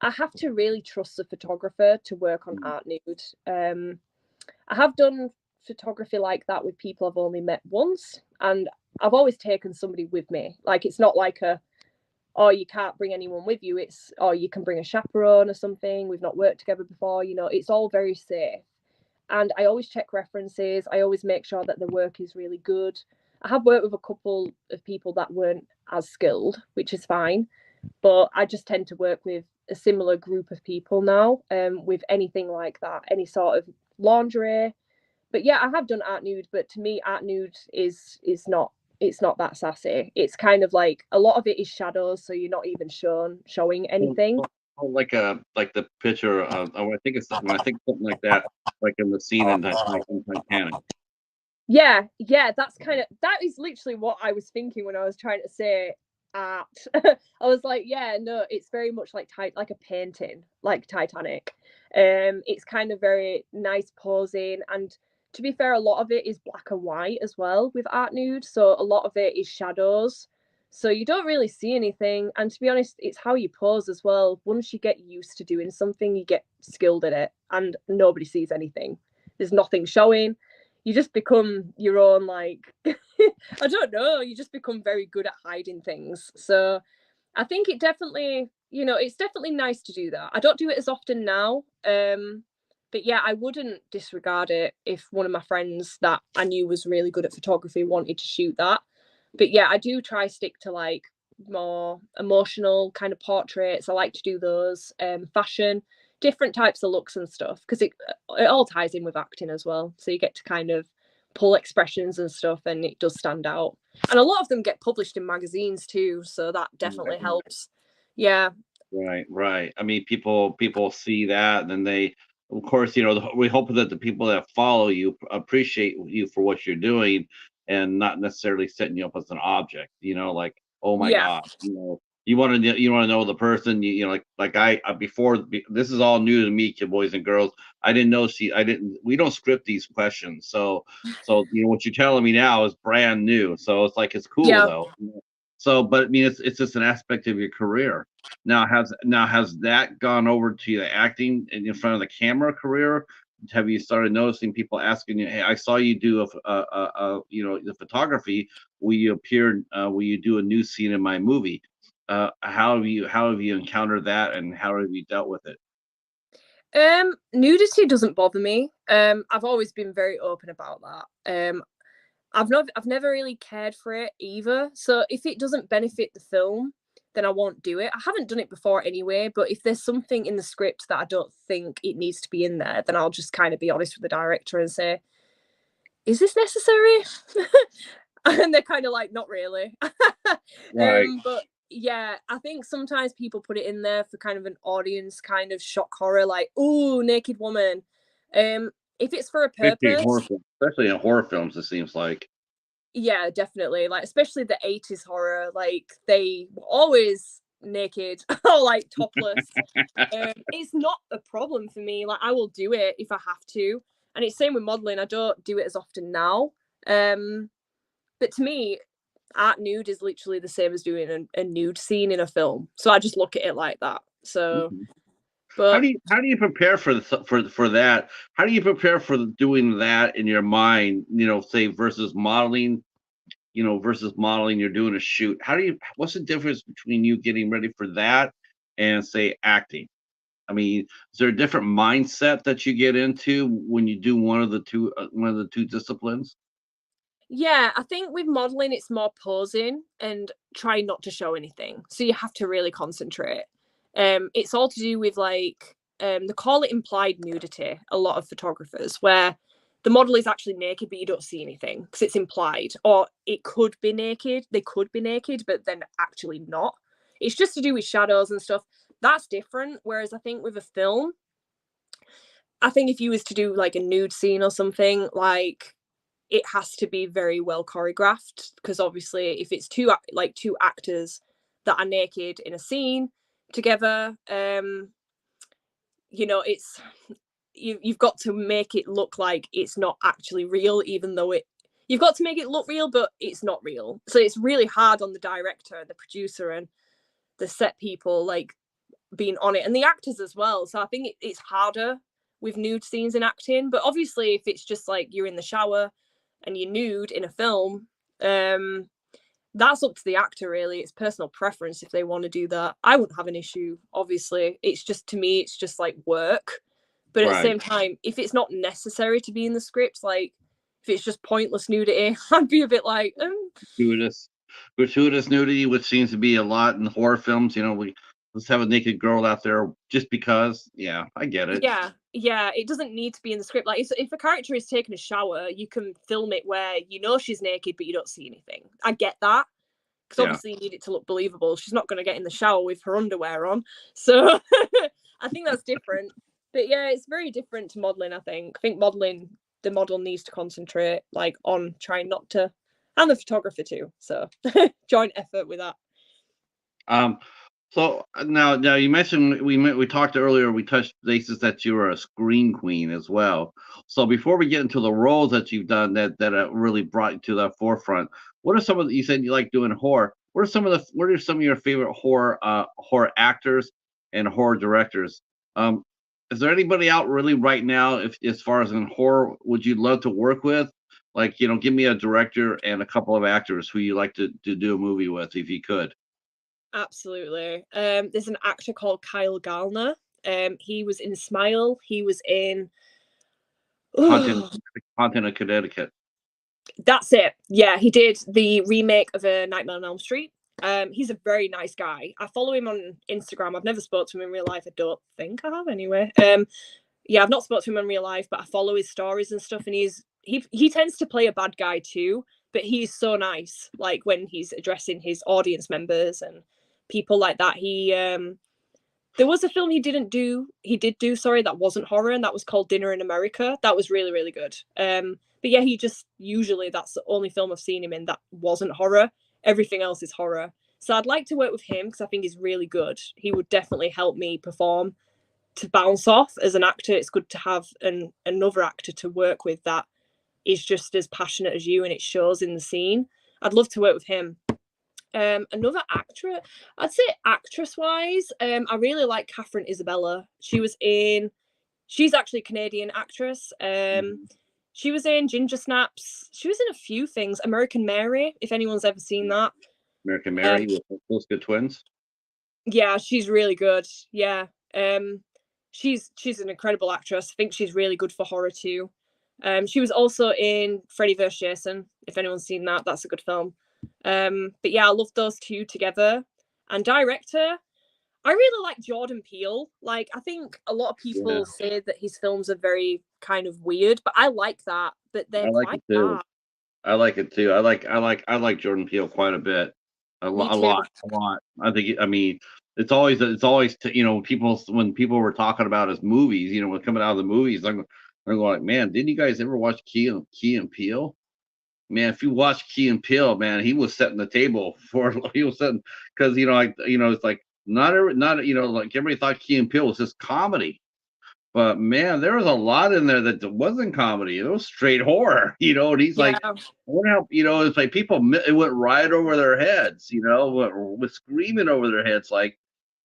I have to really trust the photographer to work on art nude. I have done photography like that with people I've only met once, and I've always taken somebody with me. Like it's not like oh, you can't bring anyone with you. It's, oh, you can bring a chaperone or something. We've not worked together before. It's all very safe. And I always check references. I always make sure that the work is really good. I have worked with a couple of people that weren't as skilled, which is fine. But I just tend to work with a similar group of people now, with anything like that, any sort of lingerie. But yeah, I have done art nude, but to me, art nude is not, it's not that sassy. It's kind of like a lot of it is shadows, so you're not even showing anything. Like the picture of when I think something like that, like in the scene in Titanic. Yeah, that is literally what I was thinking when I was trying to say art. I was like, yeah, no, it's very much like like a painting, like Titanic. It's kind of very nice posing, and to be fair, a lot of it is black and white as well with art nude, so a lot of it is shadows. So you don't really see anything, and to be honest, it's how you pose as well. Once you get used to doing something, you get skilled at it, and nobody sees anything. There's nothing showing. You just become your own, like, I don't know, you just become very good at hiding things. So I think it definitely, it's definitely nice to do that. I don't do it as often now. But yeah, I wouldn't disregard it if one of my friends that I knew was really good at photography wanted to shoot that. But yeah, I do try stick to like more emotional kind of portraits. I like to do those, fashion, different types of looks and stuff, because it all ties in with acting as well. So you get to kind of pull expressions and stuff, and it does stand out. And a lot of them get published in magazines too, so that definitely helps. Yeah. Right. I mean, people see that, and then they, of course, we hope that the people that follow you appreciate you for what you're doing, and not necessarily setting you up as an object. Like, oh my Yeah. God, you want to know the person. Like this is all new to me, kid, boys and girls. I didn't know we don't script these questions, so what you're telling me now is brand new. So it's like it's cool Yeah. though. So, but I mean, it's just an aspect of your career. Has that gone over to the acting in front of the camera career? Have you started noticing people asking you, "Hey, I saw you do the photography. Will you do a new scene in my movie?" How have you encountered that, and how have you dealt with it? Nudity doesn't bother me. I've always been very open about that. I've never really cared for it either. So if it doesn't benefit the film, then I won't do it. I haven't done it before anyway, but if there's something in the script that I don't think it needs to be in there, then I'll just kind of be honest with the director and say, is this necessary? And they're kind of like, not really. Right. But yeah, I think sometimes people put it in there for kind of an audience kind of shock horror, like, ooh, naked woman. If it's for a purpose, Especially in horror films, it seems like. yeah, definitely. Like, especially the 80s horror, like they were always naked or like topless. It's not a problem for me. Like, I will do it if I have to. And it's same with modeling. I don't do it as often now. But to me, art nude is literally the same as doing a nude scene in a film. So I just look at it like that. So, Mhm. How but do you prepare for that? How do you prepare for doing that in your mind? Say versus modeling. You're doing a shoot. What's the difference between you getting ready for that and say acting? I mean, is there a different mindset that you get into when you do one of the two disciplines? yeah, I think with modeling, it's more posing and trying not to show anything. So you have to really concentrate. It's all to do with like they call it implied nudity, a lot of photographers, where the model is actually naked, but you don't see anything because it's implied. Or it could be naked. They could be naked, but then actually not. It's just to do with shadows and stuff. That's different. Whereas I think with a film, I think if you was to do like a nude scene or something, like it has to be very well choreographed, because obviously if it's two actors that are naked in a scene together, it's you've got to make it look like it's not actually real, even though you've got to make it look real, but it's not real. So it's really hard on the director, the producer, and the set people, like being on it, and the actors as well. So I think it's harder with nude scenes in acting. But obviously if it's just like you're in the shower and you're nude in a film, that's up to the actor really. It's personal preference if they want to do that. I wouldn't have an issue, obviously. It's just, to me, it's just like work. But at the same time, if it's not necessary to be in the script, like if it's just pointless nudity, I'd be a bit like gratuitous nudity, which seems to be a lot in horror films. Let's have a naked girl out there just because. Yeah, I get it. Yeah, it doesn't need to be in the script. Like if a character is taking a shower, you can film it where she's naked but you don't see anything. I get that, because obviously you need it to look believable. She's not going to get in the shower with her underwear on, so I think that's different. But yeah, it's very different to modeling. I think modeling, the model needs to concentrate like on trying not to, and the photographer too, so joint effort with that. So now you mentioned we talked earlier, we touched bases that you were a screen queen as well. So before we get into the roles that you've done that really brought you to the forefront, what are some of you said you like doing horror? What are some of your favorite horror actors and horror directors? Is there anybody out really right now, if as far as in horror, would you love to work with? Like, give me a director and a couple of actors who you like to do a movie with, if you could. Absolutely. There's an actor called Kyle Gallner. He was in Smile. He was in Content of Connecticut. That's it. Yeah, he did the remake of A Nightmare on Elm Street. He's a very nice guy. I follow him on Instagram. I've never spoke to him in real life. I don't think I have anyway. Yeah, I've not spoke to him in real life, but I follow his stories and stuff, and he tends to play a bad guy too, but he's so nice, like when he's addressing his audience members and people like that. There was a film he did do, that wasn't horror, and that was called Dinner in America. That was really, really good. But yeah, usually that's the only film I've seen him in that wasn't horror. Everything else is horror. So I'd like to work with him because I think he's really good. He would definitely help me perform, to bounce off as an actor. It's good to have another actor to work with that is just as passionate as you, and it shows in the scene. I'd love to work with him. Another actress, I'd say actress wise, I really like Catherine Isabella. She's actually a Canadian actress. She was in Ginger Snaps. She was in a few things. American Mary, if anyone's ever seen that. American Mary with those good twins. Yeah, she's really good. Yeah. She's an incredible actress. I think she's really good for horror too. She was also in Freddy vs. Jason. If anyone's seen that, that's a good film. But yeah, I love those two together. And director, I really like Jordan Peele. Like, I think a lot of people say that his films are very kind of weird, but I like that. But they're quite dark. I like it too. I like Jordan Peele quite a bit. A lot. I think. It's always people, when people were talking about his movies, when coming out of the movies, they're going like, man, didn't you guys ever watch Key and Peele? Man, if you watch Key and Peele, man, he was setting the table because it's like not like everybody thought Key and Peele was just comedy, but man, there was a lot in there that wasn't comedy. It was straight horror, and he's like, I wonder how, it's like it went right over their heads, with screaming over their heads, like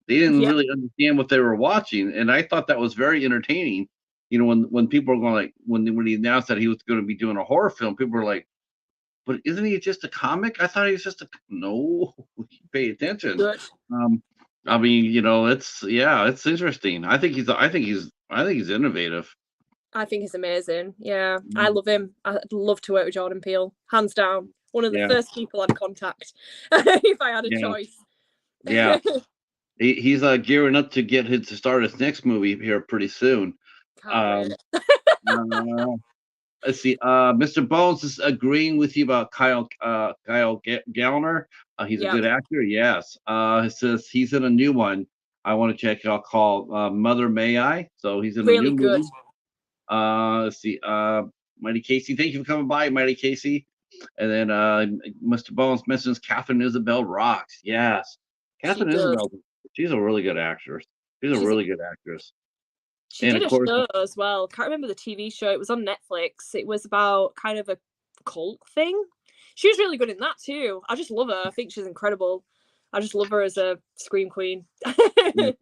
they didn't really understand what they were watching, and I thought that was very entertaining. When people were going like, when he announced that he was going to be doing a horror film, people were like, but isn't he just a comic? I thought he was just no. Pay attention. Good. It's interesting. I think he's innovative. I think he's amazing. Yeah, I love him. I'd love to work with Jordan Peele, hands down. One of the first people I'd contact if I had a choice. Yeah. He's gearing up to start his next movie here pretty soon. Can't wait. Um, uh, let's see. Mr. Bones is agreeing with you about Kyle Gallner. He's a Yeah, good actor. Yes. It says he's in a new one. I want to check out called Mother May I. So he's in a new really good. movie. Let's see. Mighty Casey, thank you for coming by, Mighty Casey. And then Mr. Bones mentions Catherine Isabel rocks. Yes, She Catherine does. Isabel. She's a really good actress. She's a She's really good actress. She And did of a course, show as well. Can't remember the TV show. It was on Netflix. It was about kind of a cult thing. She was really good in that too. I just love her. I think she's incredible. I just love her as a scream queen. yeah,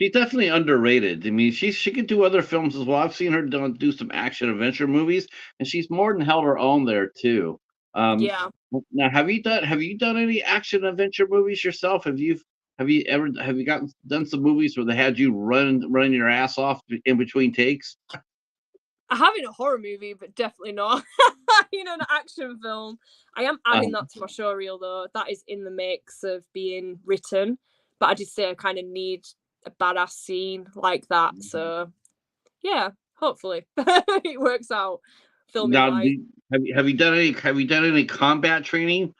she's definitely underrated. I mean, she could do other films as well. I've seen her do some action adventure movies, and she's more than held her own there too. Um, Yeah. Now, have you done any action adventure movies yourself? Have you done some movies where they had you running your ass off in between takes? I have in a horror movie, but definitely not an action film. I am adding Um, that to my show reel though. That is in the mix of being written. But I did say I kind of need a badass scene like that. So yeah, hopefully it works out filming Now, wise. have you done any combat training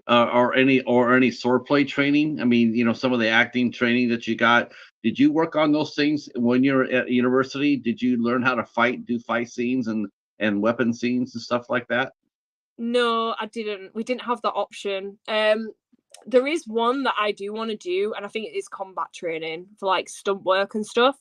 or any swordplay training? I mean, some of the acting training that you got. Did you work on those things when you're at university? Did you learn how to do fight scenes and weapon scenes and stuff like that? No, I didn't. We didn't have that option. There is one that I do want to do, and I think it is combat training for like stunt work and stuff.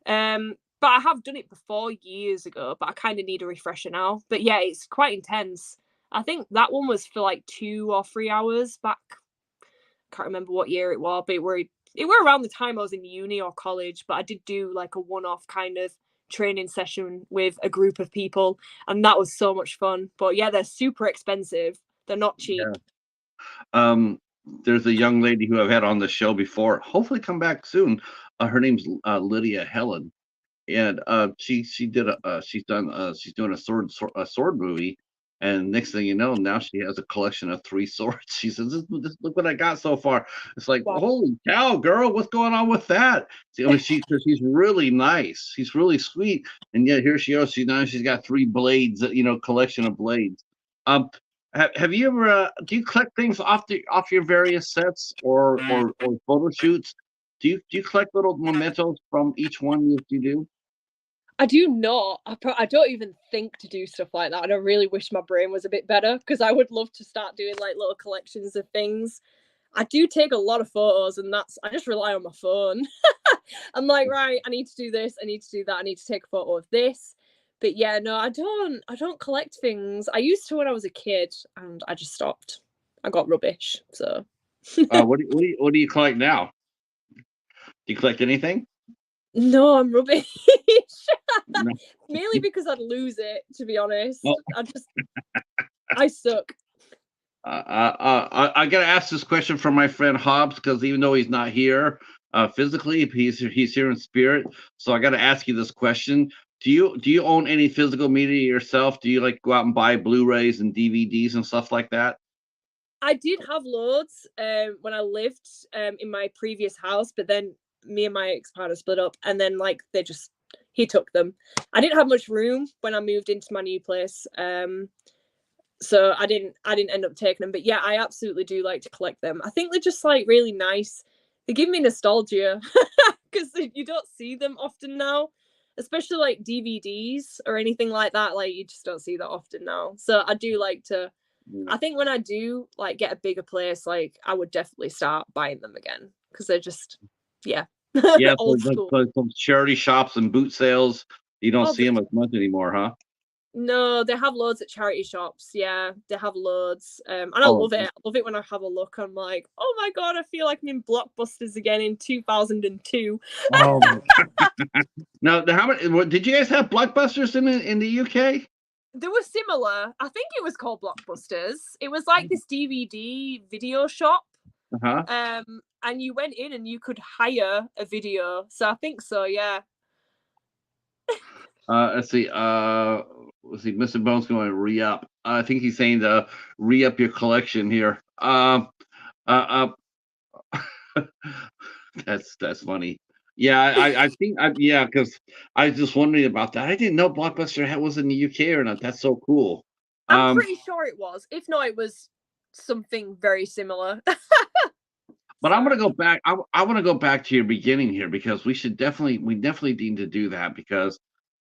But I have done it before years ago, but I kind of need a refresher now. But yeah, it's quite intense. I think that one was for like 2 or 3 hours back. Can't remember what year it was, but it were around the time I was in uni or college. But I did do like a one-off kind of training session with a group of people, and that was so much fun. But yeah, they're super expensive. They're not cheap. Yeah. Um, there's a young lady who I've had on the show before. Hopefully, come back soon. Her name's Lydia Helen, and she's doing a sword movie, and next thing you know, now she has a collection of 3 swords. She says, Look what I got so far." It's like, Wow. holy cow, girl, what's going on with that? See, I mean, she's really nice, she's really sweet, and yet here she is. She's got 3 blades, collection of blades. Um, have you ever do you collect things off your various sets or photo shoots? Do you collect little mementos from each one you do? I do not. I don't even think to do stuff like that. And I really wish my brain was a bit better because I would love to start doing like little collections of things. I do take a lot of photos, and I just rely on my phone. I'm like, right, I need to do this, I need to do that, I need to take a photo of this. But yeah, no, I don't collect things. I used to when I was a kid, and I just stopped. I got rubbish. So What do you collect now? Do you collect anything? no, I'm rubbish. No. Mainly because I'd lose it, to be honest. Oh, I suck. I gotta ask this question from my friend Hobbs because even though he's not here physically, he's here in spirit. So I gotta ask you this question: Do you own any physical media yourself? Do you like go out and buy Blu-rays and DVDs and stuff like that? I did have loads when I lived in my previous house, but then me and my ex-partner split up, and then like he took them. I didn't have much room when I moved into my new place, so I didn't end up taking them. But yeah, I absolutely do like to collect them. I think they're just like really nice. They give me nostalgia because you don't see them often now, especially like DVDs or anything like that. Like you just don't see that often now. So I do like to. Mm. I think when I do like get a bigger place, like I would definitely start buying them again because they're just, yeah, Yeah, so old school. some charity shops and boot sales, you don't Oh, see them as much anymore, huh? no, they have loads at charity shops. Yeah, they have loads. And I Oh, love it. I love it when I have a look. I'm like, oh my God, I feel like I'm in Blockbusters again in 2002. oh. Now, how many? Did you guys have Blockbusters in the UK? They were similar. I think it was called Blockbusters. It was like this DVD video shop. Uh-huh. And you went in and you could hire a video. So I think so, yeah. Let's see. Let's see. Mr. Bones going to re-up. I think he's saying to re-up your collection here. Uh, uh, That's funny. Yeah, I think yeah, because I was just wondering about that. I didn't know Blockbuster was in the UK or not. That's so cool. I'm Um, pretty sure it was. If not, it was something very similar. but I'm So gonna go back. I want to go back to your beginning here because we definitely need to do that because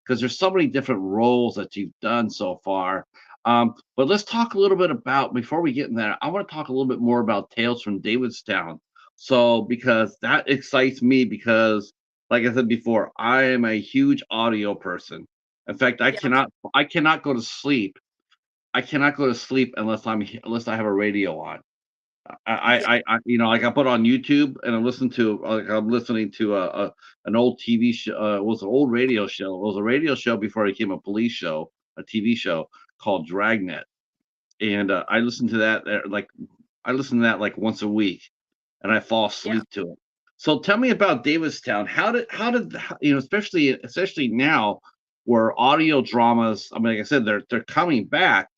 there's so many different roles that you've done so far. But let's talk a little bit about before we get in there. I want to talk a little bit more about Tales from Davidstown. So because that excites me because, like I said before, I am a huge audio person. In fact, yeah, I cannot go to sleep. I cannot go to sleep unless I have a radio on. yeah, You know, like I put on YouTube and I'm listening to an old TV show. It was an old radio show. It was a radio show before it became a police show, a TV show called Dragnet, and I listen to that like once a week, and I fall yeah. asleep to it. So tell me about Davidstown. You know, especially now where audio dramas. I mean, like I said, they're coming back,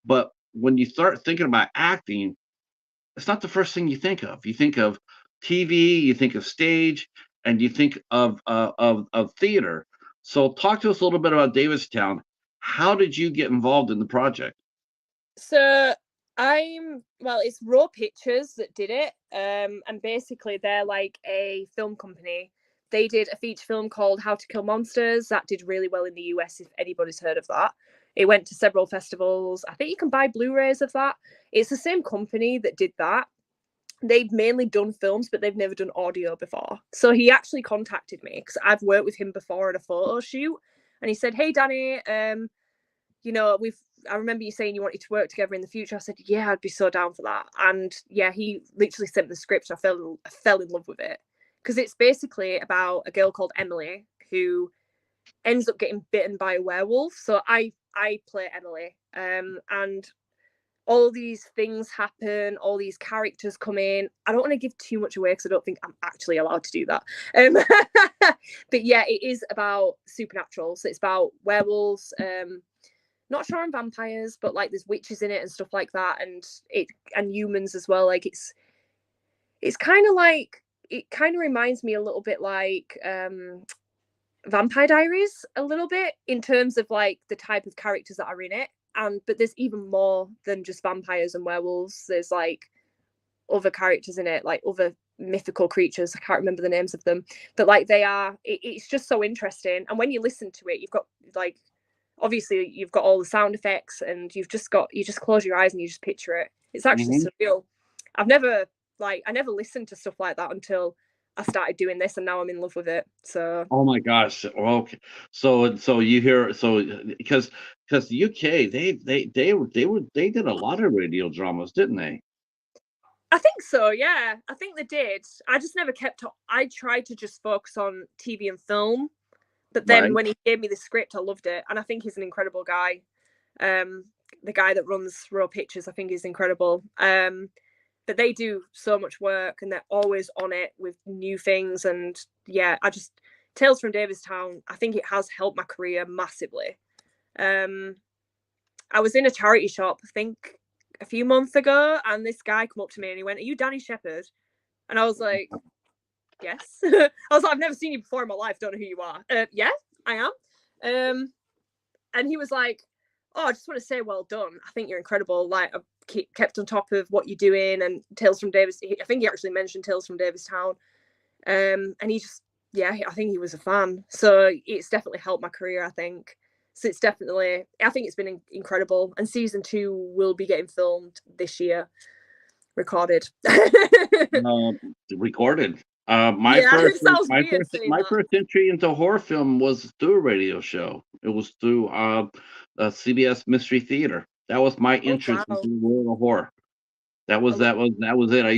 but when you start thinking about acting, it's not the first thing you think of. You think of TV, you think of stage, and you think of theater. So talk to us a little bit about Davidstown. How did you get involved in the project? So it's Raw Pictures that did it. And basically they're like a film company. They did a feature film called How to Kill Monsters that did really well in the US, if anybody's heard of that. It went to several festivals. I think you can buy Blu-rays of that. It's the same company that did that. They've mainly done films, but they've never done audio before. So he actually contacted me because I've worked with him before at a photo shoot. And he said, "Hey Danny, you know, I remember you saying you wanted to work together in the future." I said, "Yeah, I'd be so down for that." And yeah, he literally sent the script. I fell in love with it because it's basically about a girl called Emily who ends up getting bitten by a werewolf. So I play Emily, and all these things happen, all these characters come in. I don't want to give too much away because I don't think I'm actually allowed to do that. But yeah, it is about supernatural. So it's about werewolves, not sure on vampires, but like there's witches in it and stuff like that, and humans as well. Like it's kind of like, it kind of reminds me a little bit like Vampire Diaries a little bit in terms of like the type of characters that are in it. And but there's even more than just vampires and werewolves. There's like other characters in it, like other mythical creatures. I can't remember the names of them, but like it's just so interesting. And when you listen to it, you've got like, obviously you've got all the sound effects, and you just close your eyes and you just picture it. It's actually Mhm. surreal. I never listened to stuff like that until I started doing this, and now I'm in love with it. So Oh my gosh. Okay. So you hear because the UK they did a lot of radio dramas, didn't they? I think so, yeah. I think they did. I just never kept up. I tried to just focus on TV and film, but then Right. when he gave me the script, I loved it, and I think he's an incredible guy. Um, the guy that runs Raw Pictures, I think, is incredible. But they do so much work, and they're always on it with new things. And yeah, Tales from Davidstown, I think it has helped my career massively. Um, I was in a charity shop, I think, a few months ago, and this guy come up to me and he went, "Are you Danni Shepherd?" And I was like, "Yes." I was like, "I've never seen you before in my life. Don't know who you are." Yeah, I am. And he was like, "Oh, I just want to say well done. I think you're incredible. Like, I've kept on top of what you're doing." And Tales from Davis, I think he actually mentioned Tales from Davistown. And he just, yeah, I think he was a fan. So it's definitely helped my career, I think. So I think it's been incredible. And season 2 will be getting filmed this year, recorded. Uh, Recorded. Yeah, it sounds weird saying My that. first entry into horror film was through a radio show. It was through CBS Mystery Theater. That was my Oh, entrance into wow. the world of horror. I love That was it. I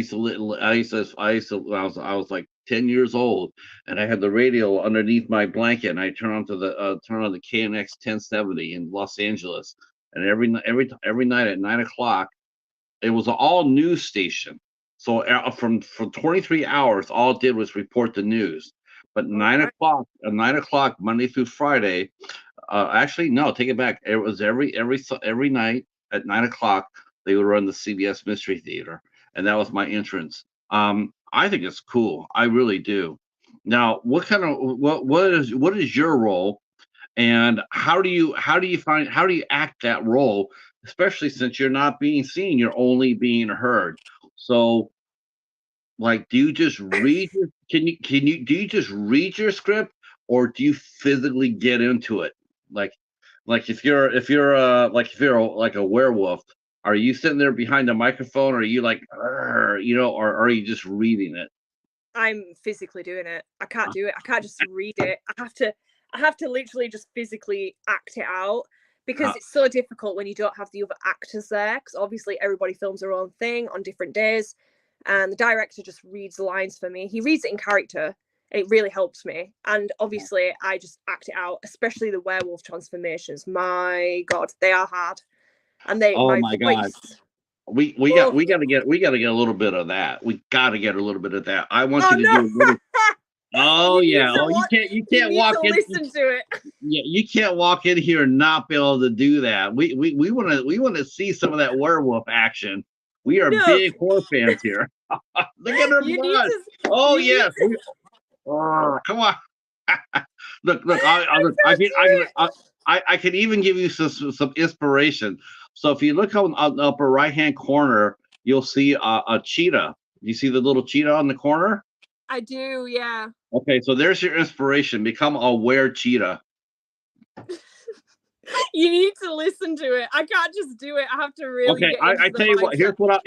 was like 10 years old, and I had the radio underneath my blanket, and I turn on the KNX 1070 in Los Angeles, and every night at 9 o'clock, it was an all news station. So for 23 hours, all it did was report the news. But All right. 9 o'clock Monday through Friday, actually no, take it back. It was every night at 9 o'clock they would run the CBS Mystery Theater, and that was my entrance. I think it's cool. I really do. Now, what is your role, and how do you act that role, especially since you're not being seen, you're only being heard. So, like, do you just read your, can you do you just read your script, or do you physically get into it? Like if you're like a werewolf, are you sitting there behind the microphone, or are you like, "Arr," or are you just reading it? I'm physically doing it. I can't do it. I can't just read it. I have to literally just physically act it out, because Uh, it's so difficult when you don't have the other actors there, because obviously everybody films their own thing on different days, and the director just reads the lines for me. He reads it in character. It really helps me. And obviously I just act it out, especially the werewolf transformations. My God, they are hard. And oh my my God. voice. We Oh, gotta get a little bit of that. We gotta get a little bit of that. I want oh you to no. do what oh You need yeah. to Oh, watch, you you can't need walk to in. listen to it. Yeah, you can't walk in here and not be able to do that. We want to see some of that werewolf action. We are No, big horror fans here. Look at her you need blood. to Oh you need yes. to Oh, come on. Look. I can't do it. I can even give you some inspiration. So if you look on the upper right hand corner, you'll see a cheetah. You see the little cheetah on the corner? I do, yeah. Okay, so there's your inspiration. Become a were cheetah. You need to listen to it. I can't just do it. I have to really Okay, get into I the tell you what. mindset.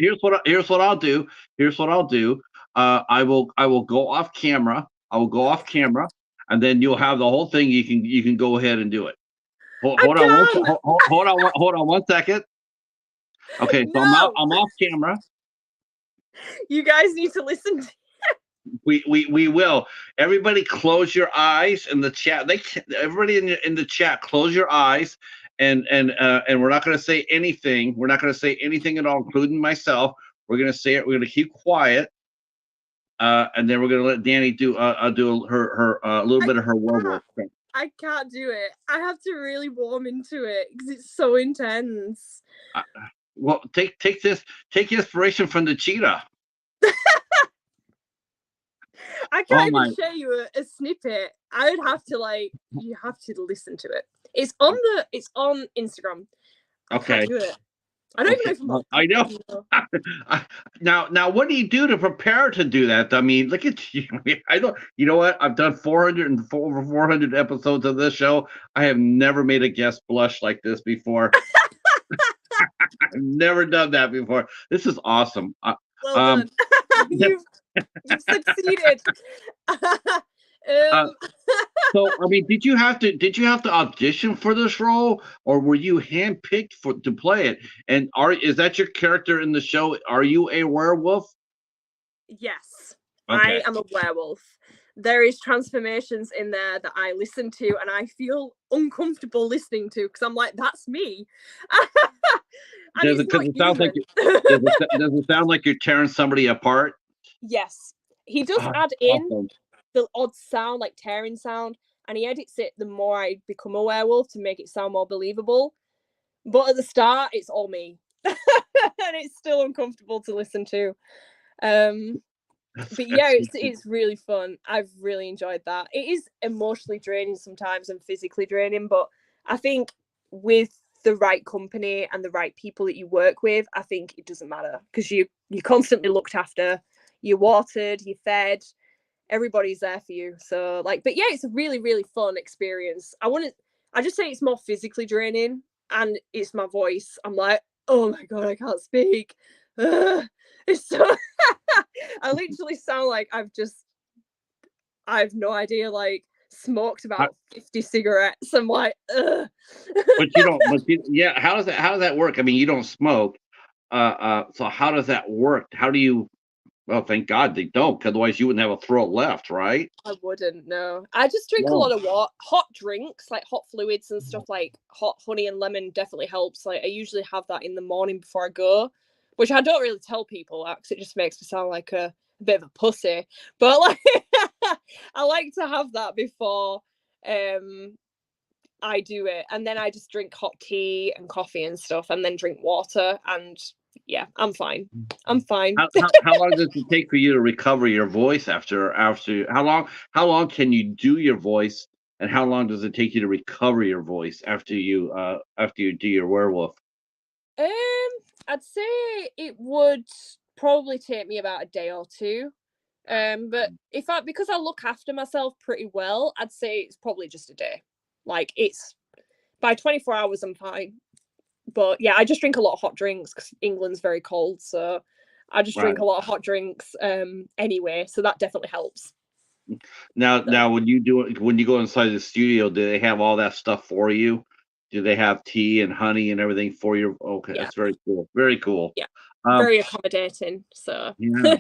Here's what I'll do. Here's what I'll do. I will go off camera. I will go off camera, and then you'll have the whole thing. You can go ahead and do it. I Hold on can't. hold on 1 second. Okay, so No, I'm off camera. you guys need to listen to We will. Everybody, close your eyes in the chat. Everybody in the chat, close your eyes, and we're not going to say anything. We're not going to say anything at all, including myself. We're going to say it. We're going to keep quiet, and then we're going to let Danny do her a little bit of her werewolf thing. I can't do it. I have to really warm into it because it's so intense. Well, take inspiration from the cheetah. I Oh can't my. even show you a snippet. I would have to you have to listen to it. It's on Instagram. I Okay. can't do it. I don't even know if I'm Well, I know. Now, what do you do to prepare to do that? I mean, look at you. I don't. You know what? I've done over 400 episodes of this show. I have never made a guest blush like this before. I've never done that before. This is awesome. Well done. You've succeeded. So, I mean, did you have to audition for this role, or were you handpicked to play it? And is that your character in the show? Are you a werewolf? Yes, Okay. I am a werewolf. There is transformations in there that I listen to and I feel uncomfortable listening to because I'm like, that's me. Does it sound like you're tearing somebody apart? Yes, he does add in Awesome. the odd sound, like tearing sound, and he edits it the more I become a werewolf to make it sound more believable. But at the start, it's all me, and it's still uncomfortable to listen to. But yeah, it's really fun. I've really enjoyed that. It is emotionally draining sometimes and physically draining, but I think with the right company and the right people that you work with, I think it doesn't matter because you're constantly looked after, you're watered, you're fed, everybody's there for you. So but yeah, it's a really, really fun experience. I just say it's more physically draining and it's my voice. I'm like, oh my God, I can't speak. It's so I literally sound like I've no idea, smoked about 50 cigarettes. I'm like, ugh. But you don't. Yeah. How does that work? I mean, you don't smoke. So how does that work? How do you? Well, thank God they don't, 'cause otherwise you wouldn't have a throat left, right? I wouldn't, no. I just drink a lot of hot drinks, like hot fluids and stuff, like hot honey and lemon definitely helps. Like I usually have that in the morning before I go, which I don't really tell people because it just makes me sound like a bit of a pussy. But I like to have that before I do it, and then I just drink hot tea and coffee and stuff, and then drink water, and yeah, I'm fine. I'm fine. How long does it take for you to recover your voice after how long can you do your voice, and how long does it take you to recover your voice after you do your werewolf? Um, I'd say it would probably take me about a day or two. But because I look after myself pretty well, I'd say it's probably just a day. Like it's by 24 hours, I'm fine. But yeah, I just drink a lot of hot drinks because England's very cold, so I just Right. drink a lot of hot drinks anyway, so that definitely helps. Now, when you go inside the studio, do they have all that stuff for you? Do they have tea and honey and everything for you? Okay, Yeah, that's very cool. Very cool. yeah, Um, very accommodating. So yeah.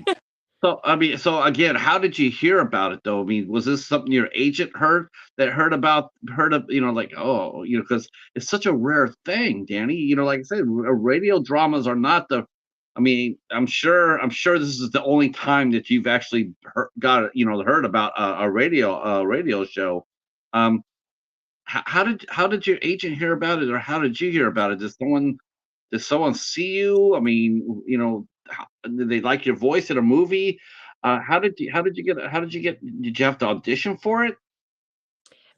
So I mean, so again, how did you hear about it though? I mean, was this something your agent heard of, like, oh, because it's such a rare thing, Danny. Like I said, radio dramas are not the. I mean, I'm sure this is the only time that you've actually heard about a radio show. Um, how did your agent hear about it, or how did you hear about it? Did someone see you? I mean, did they like your voice in a movie? Did you have to audition for it?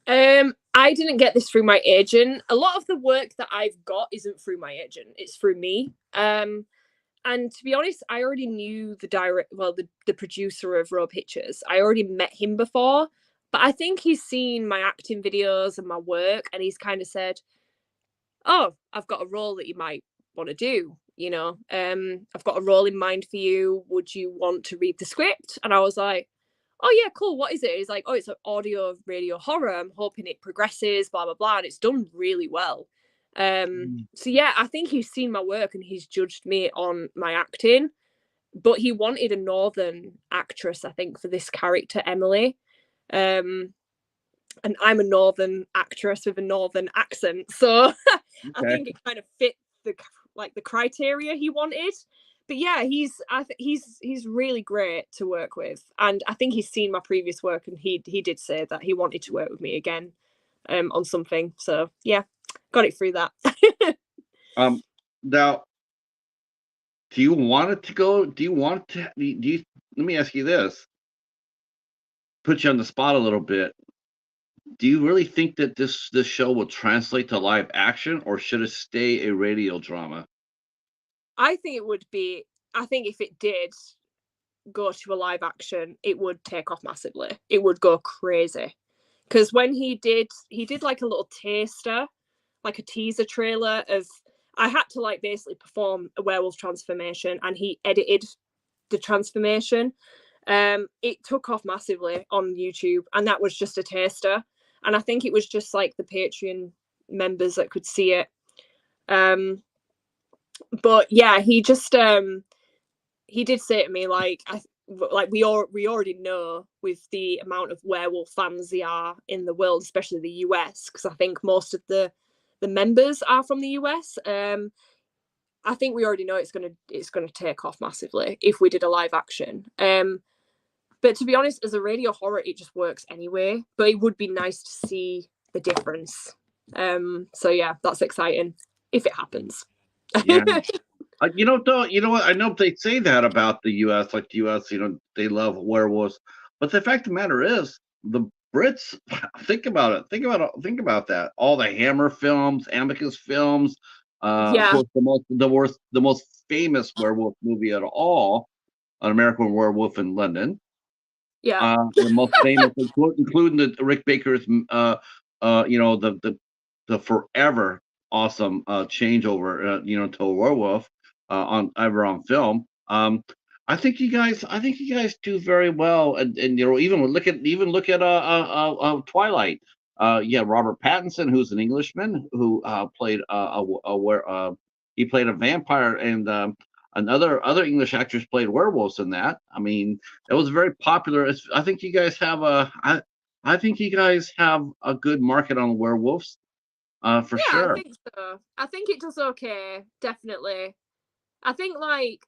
I didn't get this through my agent. A lot of the work that I've got isn't through my agent; it's through me. And to be honest, I already knew the producer of Raw Pictures. I already met him before, but I think he's seen my acting videos and my work, and he's kind of said, "Oh, I've got a role that you might want to do. I've got a role in mind for you. Would you want to read the script?" And I was like, "Oh yeah, cool. What is it?" He's like, "Oh, it's an audio radio horror. I'm hoping it progresses, blah blah blah." And it's done really well. So yeah, I think he's seen my work and he's judged me on my acting. But he wanted a northern actress, I think, for this character, Emily. Um, and I'm a northern actress with a northern accent, so I Okay. think it kind of fit the criteria he wanted. But yeah, he's really great to work with, and I think he's seen my previous work, and he did say that he wanted to work with me again on something. So yeah, got it through that. Um, Now, do you want it to go? Do you want to? Do you? Let me ask you this. Put you on the spot a little bit. Do you really think that this show will translate to live action, or should it stay a radio drama? I think it would be. I think if it did go to a live action, it would take off massively. It would go crazy. Because when he did like a little taster, like a teaser trailer of. I had to like basically perform a werewolf transformation, and he edited the transformation. It took off massively on YouTube, and that was just a taster. And I think it was just like the Patreon members that could see it. But yeah, he did say to me we already know with the amount of werewolf fans there are in the world, especially the US, because I think most of the members are from the US. I think we already know it's gonna take off massively if we did a live action. But to be honest, as a radio horror, it just works anyway. But it would be nice to see the difference. So yeah, that's exciting if it happens. Yeah. Though, what? I know they say that about the U.S. Like the U.S., they love werewolves, but the fact of the matter is, the Brits. Think about it. Think about that. All the Hammer films, Amicus films. Of Yeah, course, the most famous werewolf movie at all, An American Werewolf in London. yeah, The most famous, including the Rick Baker's, the forever awesome changeover, to a werewolf on film. I think you guys do very well, and even look at Twilight. Yeah, Robert Pattinson, who's an Englishman, who played he played a vampire, and other English actors played werewolves in that. I mean, it was very popular. I think you guys have I think you guys have a good market on werewolves, for yeah. I sure. think so. I think it does okay. Definitely. I think like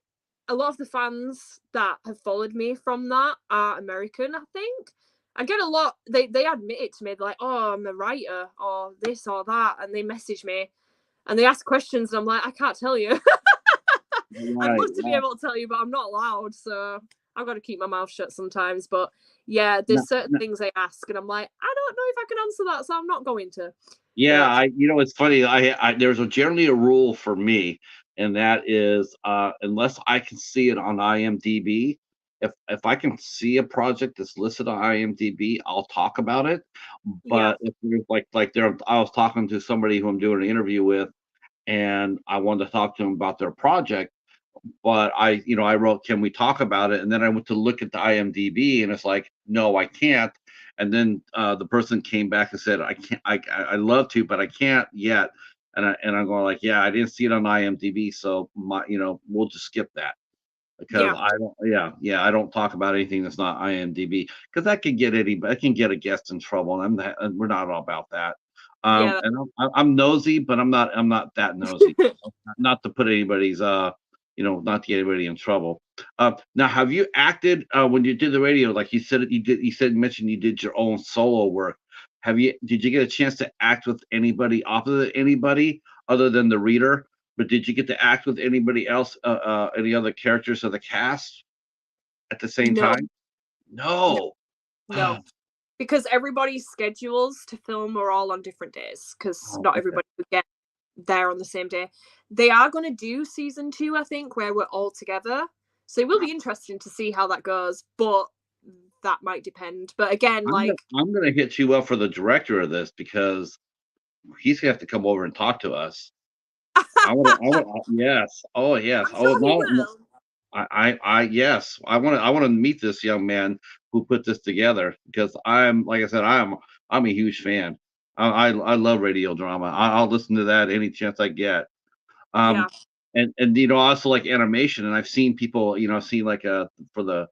a lot of the fans that have followed me from that are American. I think. I get a lot. They admit it to me, like, oh, I'm a writer or this or that, and they message me and they ask questions, and I'm like, I can't tell you. I'd Right. love to be able to tell you, but I'm not allowed, so I've got to keep my mouth shut sometimes. But yeah, No, there's certain no, things they ask, and I'm like, I don't know if I can answer that, so I'm not going to. yeah, But it's funny. There's generally a rule for me, and that is, unless I can see it on IMDb, if I can see a project that's listed on IMDb, I'll talk about it. yeah, But if there's I was talking to somebody who I'm doing an interview with, and I wanted to talk to them about their project. But I wrote, "Can we talk about it?" And then I went to look at the IMDb, and it's like, "No, I can't." And then the person came back and said, "I can't. I love to, but I can't yet." And I'm going like, "Yeah, I didn't see it on IMDb, so we'll just skip that because yeah, I don't. Yeah, I don't talk about anything that's not IMDb because that can get a guest in trouble, and we're not all about that. yeah. And I'm nosy, but I'm not that nosy. Not to put anybody's not to get anybody in trouble. Now, have you acted when you did the radio? Like you said, mentioned you did your own solo work. Did you get a chance to act with anybody anybody other than the reader? But did you get to act with anybody else, any other characters of the cast at the same No, time? No. no, because everybody's schedules to film are all on different days, because Oh, not okay. everybody would get there on the same day. They are going to do season 2, I think, where we're all together. So it will be interesting to see how that goes, but that might depend. But again, like, I'm gonna hit you up for the director of this because he's gonna have to come over and talk to us. Yes. Oh, yes. I'm Oh, sure he no, no. will. Yes. I want to meet this young man who put this together because like I said, I'm a huge fan. I love radio drama. I'll listen to that any chance I get. Yeah, Um, and I also like animation, and I've seen people, I've seen like for the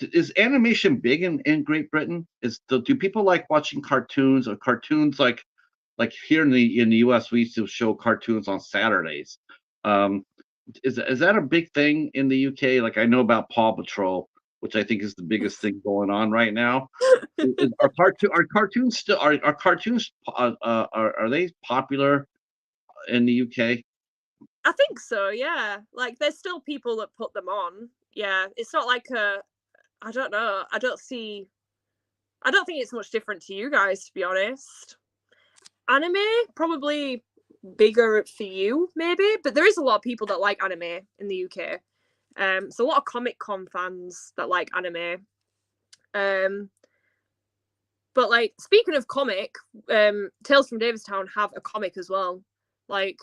is animation big in Great Britain? Do people like watching cartoons or cartoons like here in the US we used to show cartoons on Saturdays. Um, is that a big thing in the UK? Like I know about Paw Patrol, which I think is the biggest thing going on right now. Are cartoons still are cartoons are they popular in the UK? I think so. Yeah, like there's still people that put them on. Yeah, it's not like I don't know. I don't think it's much different to you guys, to be honest. Anime probably bigger for you, maybe, but there is a lot of people that like anime in the UK. So a lot of Comic Con fans that like anime. Um, but like speaking of comic, Tales from Davidstown have a comic as well. Like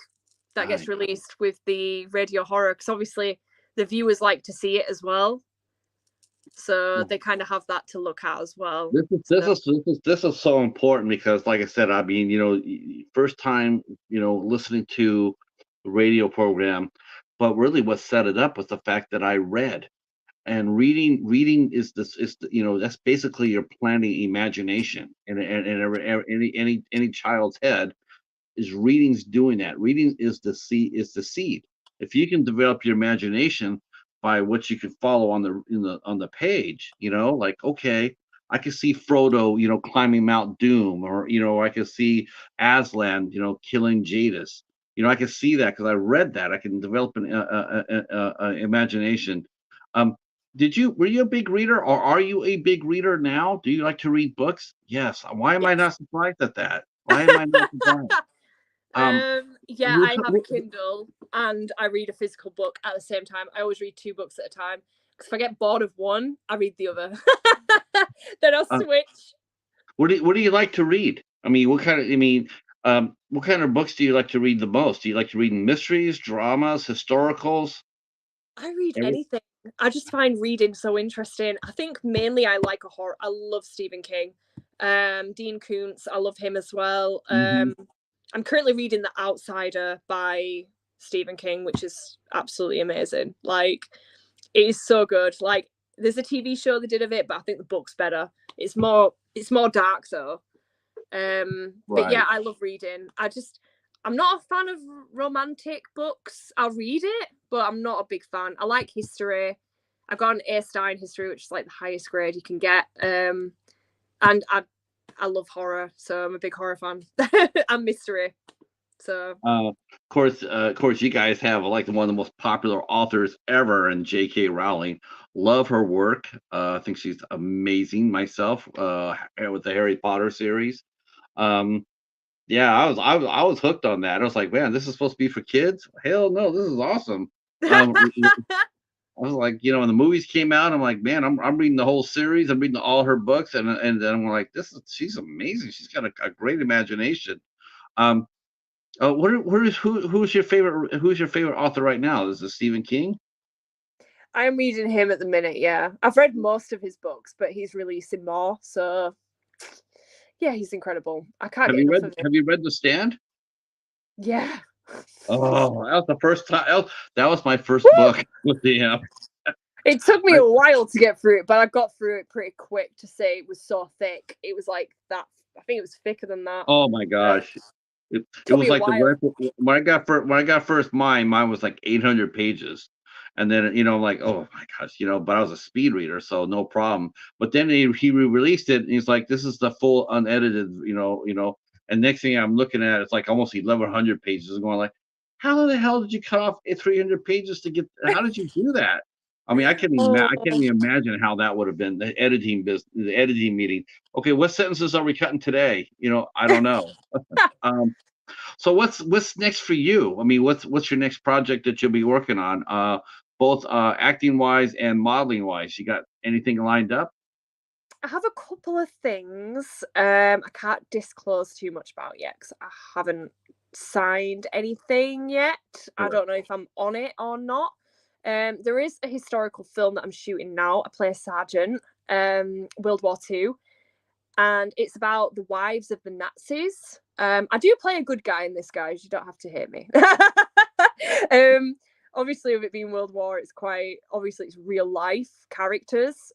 that gets Nice. released with the radio horror, because obviously the viewers like to see it as well. So they kind of have that to look at as well. So, This is so important because, like I said, I mean, first time, listening to the radio program, but really what set it up was the fact that I read, and reading that's basically your planning imagination, and any child's head is reading's doing that. Reading is the seed. If you can develop your imagination by what you can follow on the page, like okay, I can see Frodo, climbing Mount Doom, or I can see Aslan, killing Jadis. I can see that because I read that. I can develop an imagination. Um, were you a big reader, or are you a big reader now? Do you like to read books? Yes. Why am I yes. not surprised at that? Why am I not surprised? Um, Yeah, we're I t- have a Kindle and I read a physical book at the same time. I always read 2 books at a time, because if I get bored of one, I read the other. Then I'll uh, switch. what do you like to read? I mean, what kind of books do you like to read the most? Do you like to read mysteries, dramas, historicals? I read Every, anything. I just find reading so interesting. I think mainly I like a horror. I love Stephen King. Dean Koontz, I love him as well. Mhm. I'm currently reading The Outsider by Stephen King, which is absolutely amazing. Like, it is so good. Like, there's a TV show they did of it, but I think the book's better. It's more dark though. But yeah, Right. I love reading. I'm not a fan of romantic books. I'll read it, but I'm not a big fan. I like history. I got an A star in history, which is like the highest grade you can get. And I love horror, so I'm a big horror fan and mystery. So Of course, you guys have like one of the most popular authors ever in J.K. Rowling. Love her work. I think she's amazing myself. With the Harry Potter series. Um, yeah, I was hooked on that. I was like, man, this is supposed to be for kids. Hell no, this is awesome. Um, I was like, when the movies came out, I'm like, man, I'm reading the whole series. I'm reading all her books, and then I'm like, she's amazing. She's got a great imagination. Um, who's your favorite author right now? Is it Stephen King? I'm reading him at the minute. Yeah, I've read most of his books, but he's releasing more. So yeah, he's incredible. I can't get enough of him. Have you read The Stand? Yeah. Oh, that was the first time. That was my first Woo! book with him. It took me a while to get through it, but I got through it pretty quick. To say it was so thick, it was like that. I think it was thicker than that. Oh my gosh. It Took was me a like while. when I got first mine was like 800 pages. And then, I'm like, oh my gosh, but I was a speed reader, so no problem. But then he re-released it and he's like, this is the full unedited, and next thing I'm looking at, it's like almost 1100 pages and going like, how the hell did you cut off 300 pages how did you do that? I mean, I can't even imagine how that would have been the editing meeting. Okay, what sentences are we cutting today? I don't know. So what's next for you? I mean, what's your next project that you'll be working on? Both acting wise and modeling wise. You got anything lined up? I have a couple of things. I can't disclose too much about yet because I haven't signed anything yet. I Sure. don't know if I'm on it or not. There is a historical film that I'm shooting now. I play a sergeant, World War II, and it's about the wives of the Nazis. I do play a good guy in this, guys. You don't have to hate me. Obviously, with it being World War, it's real life characters.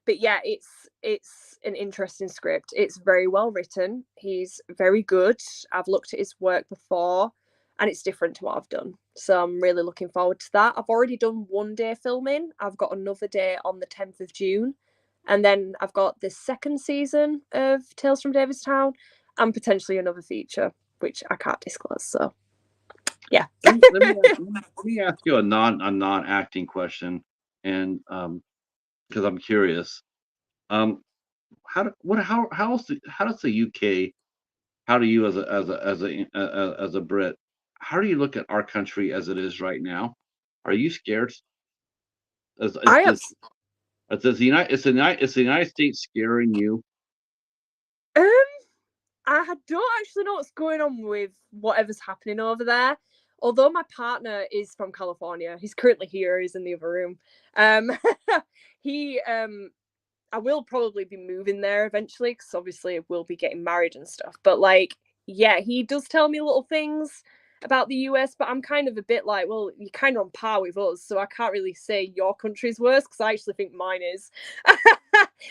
But yeah, it's an interesting script. It's very well written. He's very good. I've looked at his work before, and it's different to what I've done. So I'm really looking forward to that. I've already done one day filming. I've got another day on the 10th of June. And then I've got the second season of Tales from Davidstown and potentially another feature, which I can't disclose. So yeah. Let me ask you a non-acting question, and because I'm curious. Um, how does the UK, how do you as a Brit, how do you look at our country as it is right now? Are you scared? Is I is, have is, is the United States scaring you? um I don't actually know what's going on with whatever's happening over there. Although my partner is from California, he's currently here. He's in the other room. Um, he, I will probably be moving there eventually because obviously we'll be getting married and stuff. But like, yeah, he does tell me little things about the US, but I'm kind of a bit like, well, you're kind of on par with us, so I can't really say your country's worse because I actually think mine is.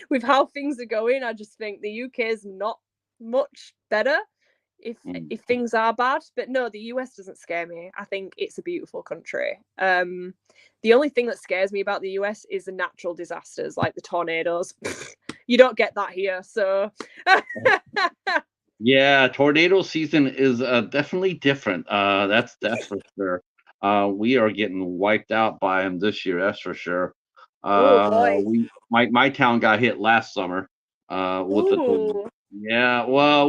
With how things are going, I just think the UK is not much better if Mm. if things are bad. But no, the US doesn't scare me. I think it's a beautiful country. The only thing that scares me about the US is the natural disasters like the tornadoes. You don't get that here, so Yeah, tornado season is definitely different. That's for sure. We are getting wiped out by them this year. That's for sure. oh boy. My town got hit last summer with the tornado. Ooh. Yeah, well,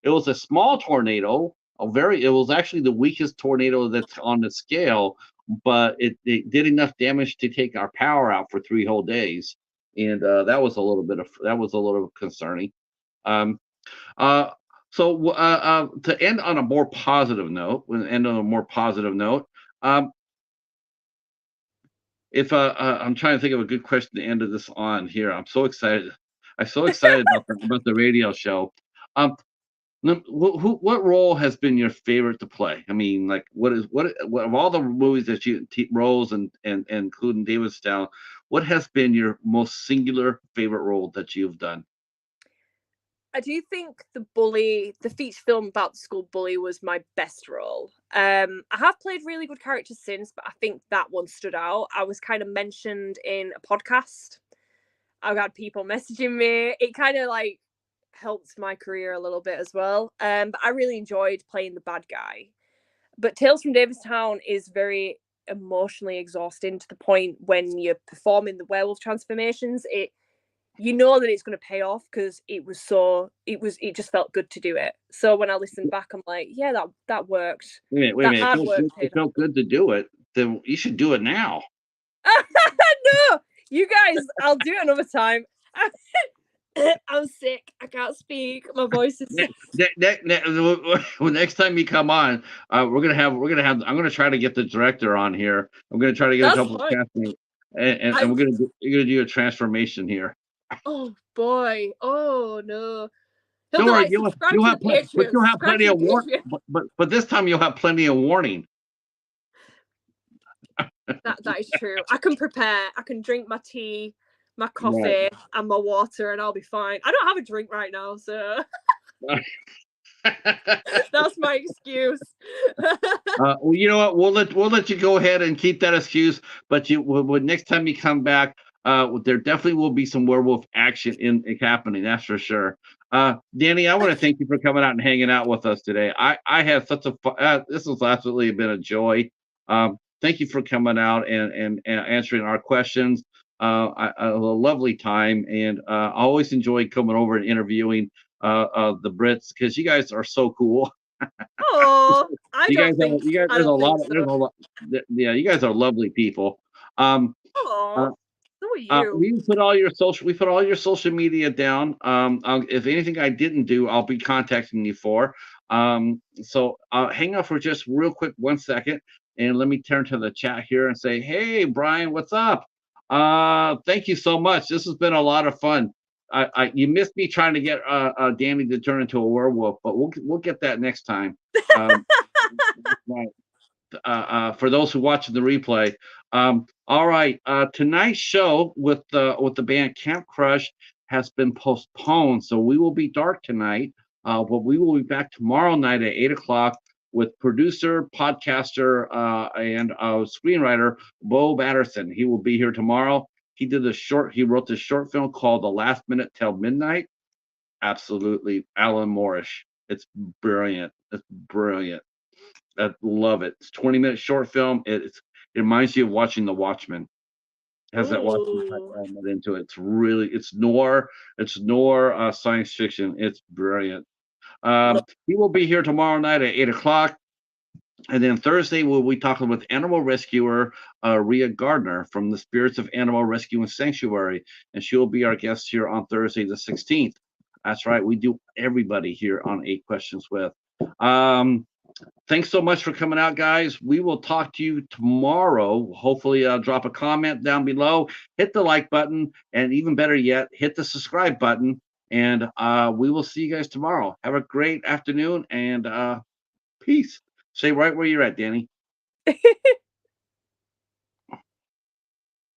it was a small tornado. It was actually the weakest tornado that's on the scale, but it did enough damage to take our power out for 3 whole days, and that was a little concerning. Um, uh, to end on a more positive note, um, if I'm trying to think of a good question to end this on here. I'm so excited. I'm so excited about the radio show. Um, what role has been your favorite to play? I mean, like, what of all the movies that roles and including Davidstown, what has been your most singular favorite role that you've done? I do think the feature film about the school bully was my best role. I have played really good characters since, but I think that one stood out. I was kind of mentioned in a podcast I've got people messaging me. It kind of like helped my career a little bit as well. But I really enjoyed playing the bad guy. But Tales from Davidstown is very emotionally exhausting to the point when you're performing the werewolf transformations, you know that it's going to pay off because it just felt good to do it. So when I listen back, I'm like, yeah, that worked. Wait a minute. That hard work It felt good to do it. Then you should do it now. No, you guys, I'll do it another time. I'm sick. I can't speak. My voice is. Next time you come on, we're gonna have. I'm gonna try to get the director on here. I'm gonna try to get a couple of castmates, and we're gonna do a transformation here. Oh boy! Oh no! Don't worry, you'll have plenty of warning. But this time you'll have plenty of warning. That is true. I can prepare. I can drink my tea, my coffee, and my water, and I'll be fine. I don't have a drink right now, so that's my excuse. Well, you know what? We'll let you go ahead and keep that excuse. But next time you come back, there definitely will be some werewolf action happening. That's for sure. Danny, I want to thank you for coming out and hanging out with us today. I had such a this has absolutely been a joy. Thank you for coming out and answering our questions. A lovely time, and I always enjoy coming over and interviewing the Brits because you guys are so cool. Oh, you guys there's a lot. Yeah, you guys are lovely people. So are you. We put all your social media down. If anything I didn't do, I'll be contacting you for. So hang on for just real quick 1 second, and let me turn to the chat here and say, hey, Brian, what's up? Thank you so much. This has been a lot of fun. You missed me trying to get Danny to turn into a werewolf, but we'll get that next time. Right. For those who watch the replay. All right. Tonight's show with the band Camp Crush has been postponed, so we will be dark tonight. But we will be back tomorrow night at 8:00 with producer, podcaster, and screenwriter Bo Batterson. He will be here tomorrow. He wrote this short film called The Last Minute Till Midnight. Absolutely, Alan Moorish. It's brilliant. I love it. It's a 20-minute short film. It reminds you of watching The Watchmen. It has that Watchmen element into it. It's noir. It's noir science fiction. It's brilliant. He will be here tomorrow night at 8:00. And then Thursday, we'll be talking with animal rescuer Rhea Gardner from the Spirits of Animal Rescue and Sanctuary. And she will be our guest here on Thursday, the 16th. That's right. We do everybody here on 8 Questions With. Thanks so much for coming out, guys. We will talk to you tomorrow. Hopefully, drop a comment down below, hit the like button, and even better yet, hit the subscribe button. And we will see you guys tomorrow. Have a great afternoon and peace. Stay right where you're at, Danny.